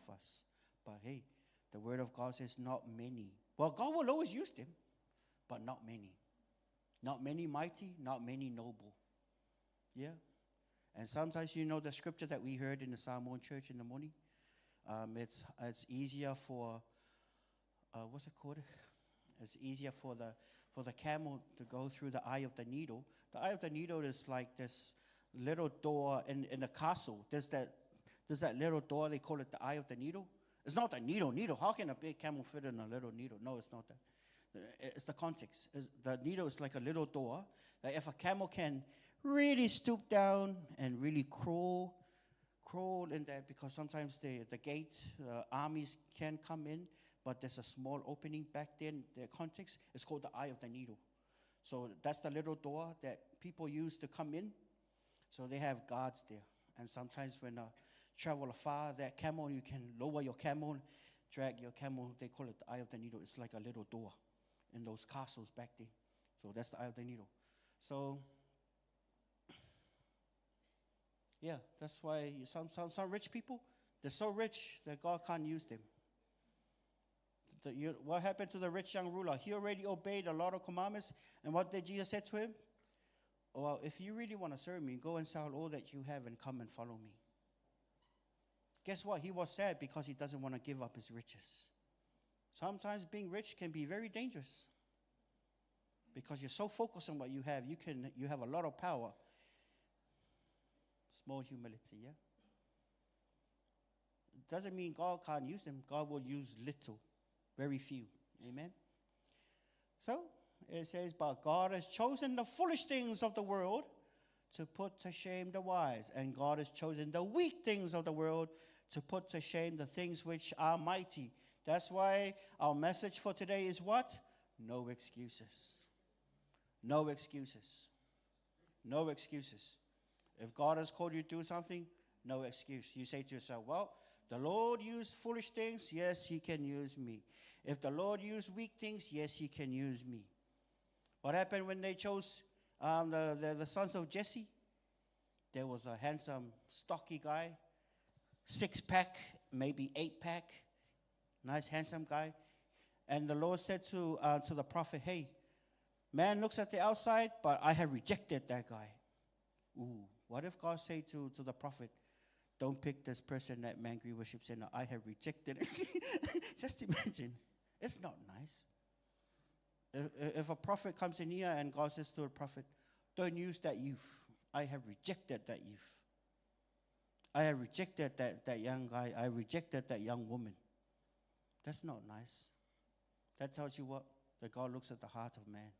us. But hey, the word of God says not many. Well, God will always use them, but not many. Not many mighty, not many noble. Yeah? And sometimes the scripture that we heard in the Samoan church in the morning, it's easier for, what's it called? It's easier for the camel to go through the eye of the needle. The eye of the needle is like this little door in the castle. There's that little door, they call it the eye of the needle. It's not the needle. How can a big camel fit in a little needle? No, it's not that. It's the context. The needle is like a little door. Like if a camel can really stoop down and really crawl in there, because sometimes the armies can come in, but there's a small opening back there in the context. It's called the eye of the needle. So that's the little door that people use to come in. So they have guards there. And sometimes when travel afar, that camel, you can lower your camel, drag your camel. They call it the eye of the needle. It's like a little door in those castles back there. So that's the eye of the needle. So yeah, that's why some rich people, they're so rich that God can't use them. What happened to the rich young ruler? He already obeyed a lot of commandments. And what did Jesus say to him? Well, if you really want to serve me, go and sell all that you have and come and follow me. Guess what? He was sad because he doesn't want to give up his riches. Sometimes being rich can be very dangerous because you're so focused on what you have. You have a lot of power. Small humility, yeah? It doesn't mean God can't use them. God will use little, very few. Amen? So, it says, but God has chosen the foolish things of the world to put to shame the wise. And God has chosen the weak things of the world to put to shame the things which are mighty. That's why our message for today is what? No excuses. No excuses. No excuses. If God has called you to do something, no excuse. You say to yourself, well, the Lord used foolish things. Yes, he can use me. If the Lord used weak things, yes, he can use me. What happened when they chose the sons of Jesse? there was a handsome, stocky guy, 6-pack, maybe 8-pack, nice, handsome guy. And the Lord said to the prophet, hey, man looks at the outside, but I have rejected that guy. Ooh, what if God say to the prophet, don't pick this person that Mangry worships and I have rejected it. Just imagine. It's not nice. If a prophet comes in here and God says to a prophet, don't use that youth. I have rejected that youth. I have rejected that young guy. I rejected that young woman. That's not nice. That tells you what? That God looks at the heart of man.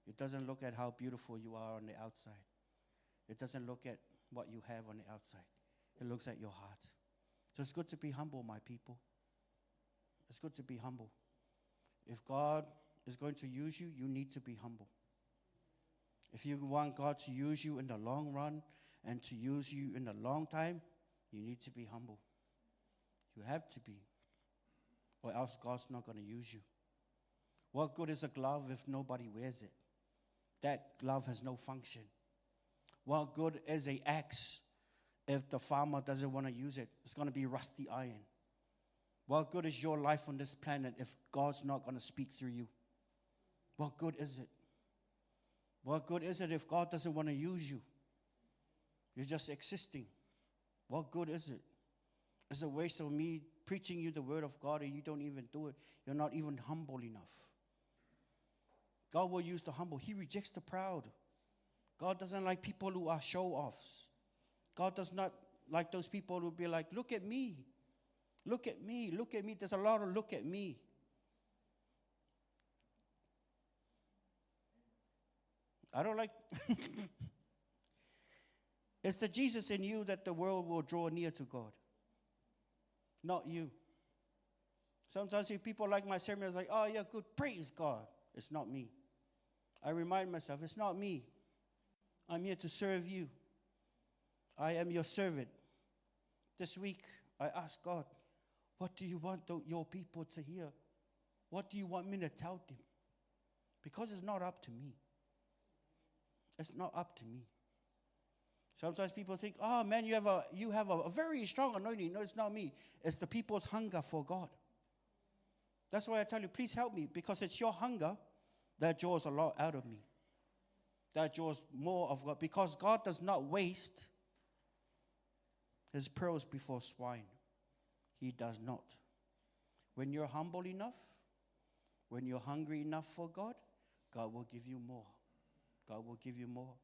It doesn't look at how beautiful you are on the outside. It doesn't look at what you have on the outside. It looks at your heart. So it's good to be humble, my people. It's good to be humble. If God is going to use you, you need to be humble. If you want God to use you in the long run and to use you in the long time, you need to be humble. You have to be. Or else God's not going to use you. What good is a glove if nobody wears it? That glove has no function. What good is an axe if the farmer doesn't want to use it? It's going to be rusty iron. What good is your life on this planet if God's not going to speak through you? What good is it? What good is it if God doesn't want to use you? You're just existing. What good is it? It's a waste of me preaching you the word of God and you don't even do it. You're not even humble enough. God will use the humble. He rejects the proud. God doesn't like people who are show-offs. God does not like those people who be like, look at me. Look at me. Look at me. There's a lot of look at me. I don't like... It's the Jesus in you that the world will draw near to God. Not you. Sometimes if people like my sermon, it's like, oh yeah, good, praise God. It's not me. I remind myself, it's not me. I'm here to serve you. I am your servant. This week, I asked God, what do you want your people to hear? What do you want me to tell them? Because it's not up to me. It's not up to me. Sometimes people think, oh man, you have a very strong anointing. No, it's not me. It's the people's hunger for God. That's why I tell you, please help me, because it's your hunger that draws a lot out of me. That draws more of God, because God does not waste his pearls before swine. He does not. When you're humble enough, when you're hungry enough for God, God will give you more. God will give you more.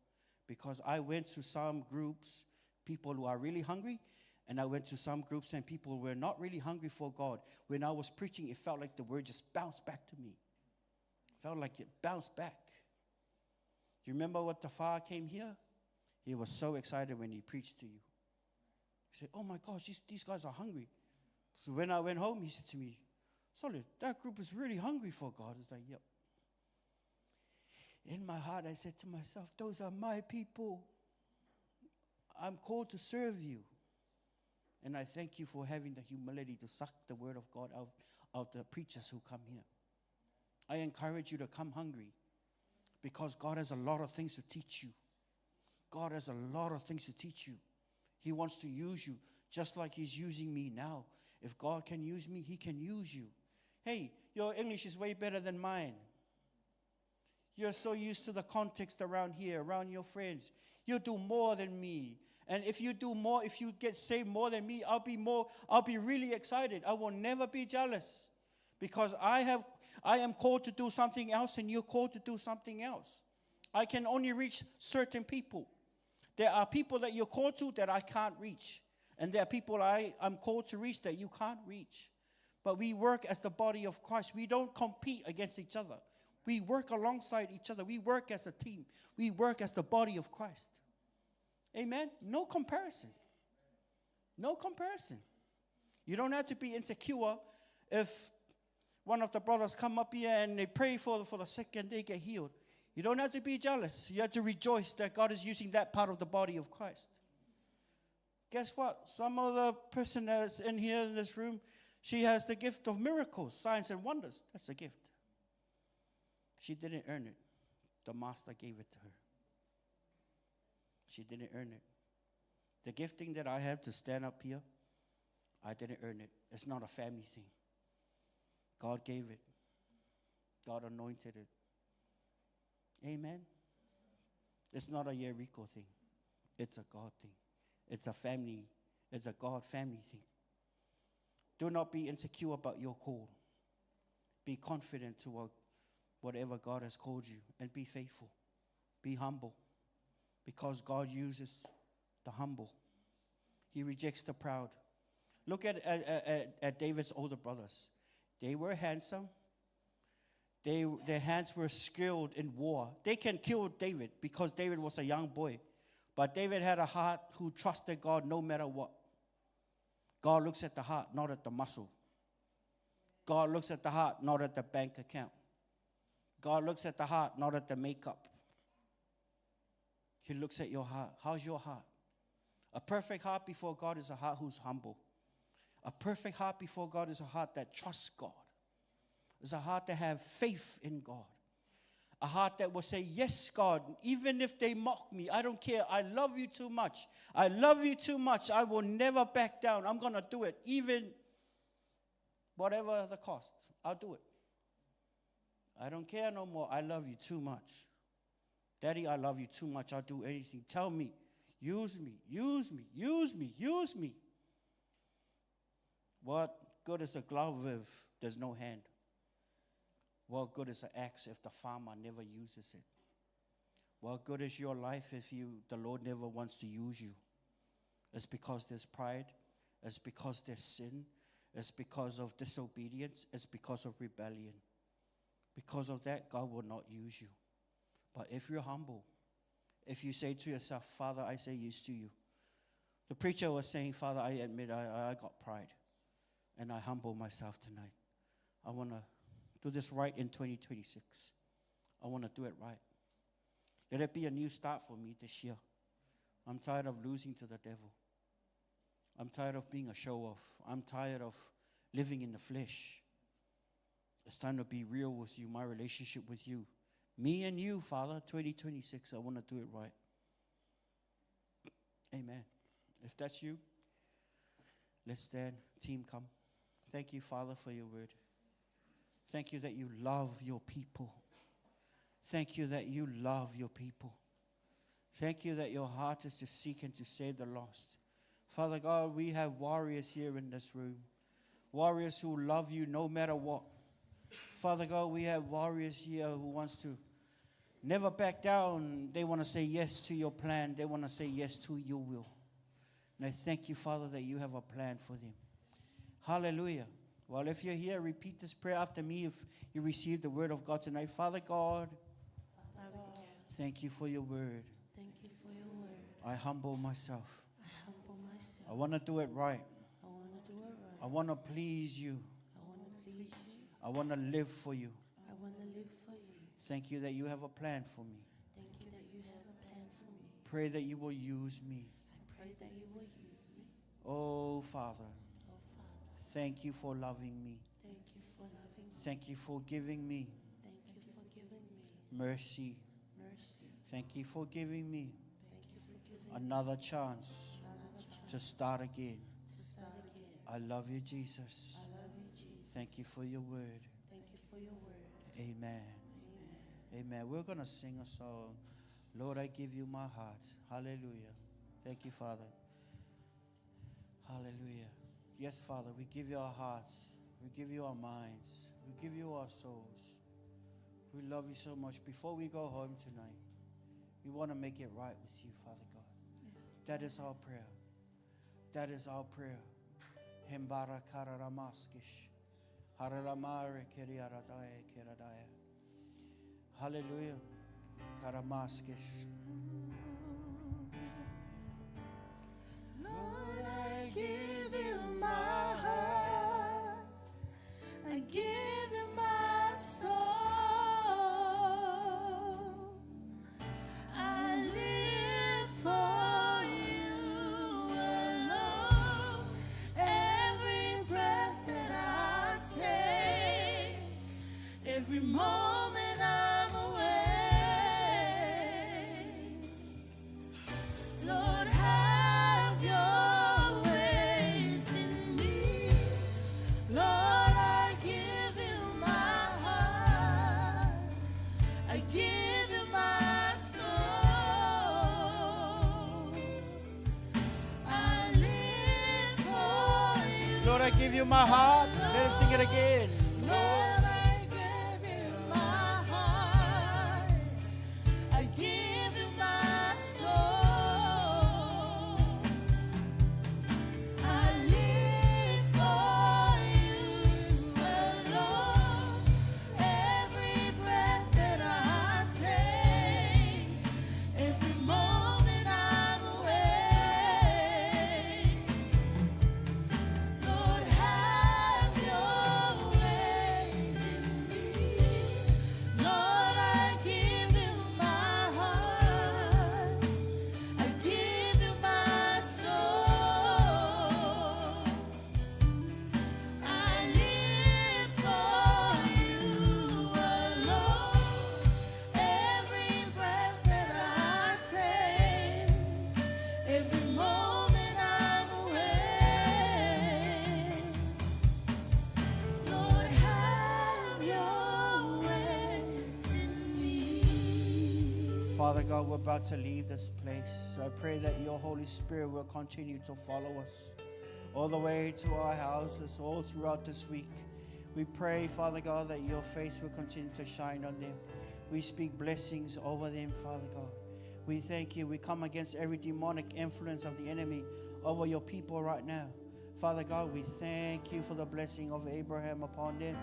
Because I went to some groups, people who are really hungry, and I went to some groups and people who were not really hungry for God. When I was preaching, it felt like the word just bounced back to me. It felt like it bounced back. Do you remember what Tafar came here? He was so excited when he preached to you. He said, oh my gosh, these guys are hungry. So when I went home, he said to me, Solid, that group is really hungry for God. It's like, yep. In my heart, I said to myself, those are my people. I'm called to serve you. And I thank you for having the humility to suck the word of God out of the preachers who come here. I encourage you to come hungry, because God has a lot of things to teach you. God has a lot of things to teach you. He wants to use you just like he's using me now. If God can use me, he can use you. Hey, your English is way better than mine. You're so used to the context around here, around your friends. You do more than me. And if you do more, if you get saved more than me, I'll be really excited. I will never be jealous, because I am called to do something else and you're called to do something else. I can only reach certain people. There are people that you're called to that I can't reach. And there are people I'm called to reach that you can't reach. But we work as the body of Christ. We don't compete against each other. We work alongside each other. We work as a team. We work as the body of Christ. Amen? No comparison. No comparison. You don't have to be insecure if one of the brothers come up here and they pray for the sick and they get healed. You don't have to be jealous. You have to rejoice that God is using that part of the body of Christ. Guess what? Some other person that's in here in this room, she has the gift of miracles, signs and wonders. That's a gift. She didn't earn it. The master gave it to her. She didn't earn it. The gifting that I have to stand up here, I didn't earn it. It's not a family thing. God gave it. God anointed it. Amen. It's not a Jericho thing. It's a God thing. It's a family. It's a God family thing. Do not be insecure about your call. Be confident toward whatever God has called you, and be faithful. Be humble, because God uses the humble. He rejects the proud. Look at David's older brothers. They were handsome. Their hands were skilled in war. They can kill David because David was a young boy. But David had a heart who trusted God no matter what. God looks at the heart, not at the muscle. God looks at the heart, not at the bank account. God looks at the heart, not at the makeup. He looks at your heart. How's your heart? A perfect heart before God is a heart who's humble. A perfect heart before God is a heart that trusts God. It's a heart that has faith in God. A heart that will say, yes, God, even if they mock me, I don't care. I love you too much. I love you too much. I will never back down. I'm going to do it. Even whatever the cost, I'll do it. I don't care no more. I love you too much. Daddy, I love you too much. I'll do anything. Tell me. Use me. Use me. Use me. Use me. What good is a glove if there's no hand? What good is an axe if the farmer never uses it? What good is your life if the Lord never wants to use you? It's because there's pride. It's because there's sin. It's because of disobedience. It's because of rebellion. Because of that, God will not use you. But if you're humble, if you say to yourself, Father, I say yes to you. The preacher was saying, Father, I admit I got pride. And I humble myself tonight. I want to do this right in 2026. I want to do it right. Let it be a new start for me this year. I'm tired of losing to the devil. I'm tired of being a show-off. I'm tired of living in the flesh. It's time to be real with you, my relationship with you. Me and you, Father, 2026, I want to do it right. Amen. If that's you, let's stand. Team, come. Thank you, Father, for your word. Thank you that you love your people. Thank you that you love your people. Thank you that your heart is to seek and to save the lost. Father God, we have warriors here in this room. Warriors who love you no matter what. Father God, we have warriors here who wants to never back down. They want to say yes to your plan. They want to say yes to your will. And I thank you, Father, that you have a plan for them. Hallelujah. Well, if you're here, repeat this prayer after me if you received the word of God tonight. Father God, thank you for your word. Thank you for your word. I humble myself. I humble myself. I want to do it right. I want to do it right. I want to please you. I want to please you. I want to live for you. I want to live for you. Thank you that you have a plan for me. Thank you that you have a plan for me. Pray that you will use me. I pray that you will use me. Oh, Father, Oh, Father, thank you for loving me. thank you for loving me. Thank you for giving me Thank you for giving me mercy. mercy. Thank you for giving me Thank you for giving me another chance another chance to start again. to start again. I love you, Jesus. I love you, Jesus. Thank you for your word. Thank you for your word. Amen. Amen. Amen. We're going to sing a song. Lord, I give you my heart. Hallelujah. Thank you, Father. Hallelujah. Yes, Father, we give you our hearts. We give you our minds. We give you our souls. We love you so much. Before we go home tonight, we want to make it right with you, Father God. Yes. That is our prayer. That is our prayer. Hembara kararamaskish. Hararamare keriaradaya keradaya. Hallelujah. Karamaskish. Lord, I give you my heart. I give you my soul. I live for you alone. Every breath that I take, every moment I'm away. Lord, have I give you my soul. I live for you. Lord, I give you my heart. Let us sing it again. Lord, I give you my heart. I give you my soul. I live for you alone. Every breath that I take, every moment I'm awake. Lord, have your ways in me. Lord, I give you my heart. I give you my soul. I live for you alone. Every breath that I take, every moment I'm awake. Lord, have your ways in me. Father God, we're about to leave this place. I pray that your Holy Spirit will continue to follow us all the way to our houses, all throughout this week. We pray, Father God, that your face will continue to shine on them. We speak blessings over them, Father God. We thank you. We come against every demonic influence of the enemy over your people right now. Father God, we thank you for the blessing of Abraham upon them.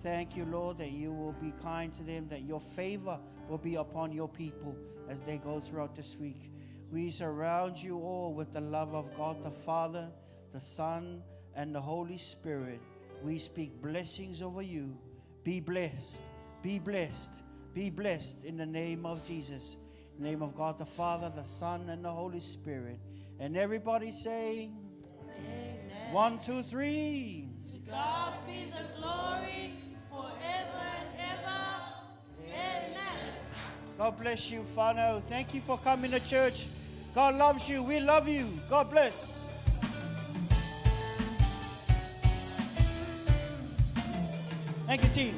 Thank you, Lord, that you will be kind to them, that your favor will be upon your people as they go throughout this week. We surround you all with the love of God the Father, the Son, and the Holy Spirit. We speak blessings over you. Be blessed, be blessed, be blessed in the name of Jesus. In the name of God the Father, the Son, and the Holy Spirit. And everybody say, Amen. 1, 2, 3. To God be the glory forever and ever. Amen. God bless you, Fano. Thank you for coming to church. God loves you. We love you. God bless. Thank you, team.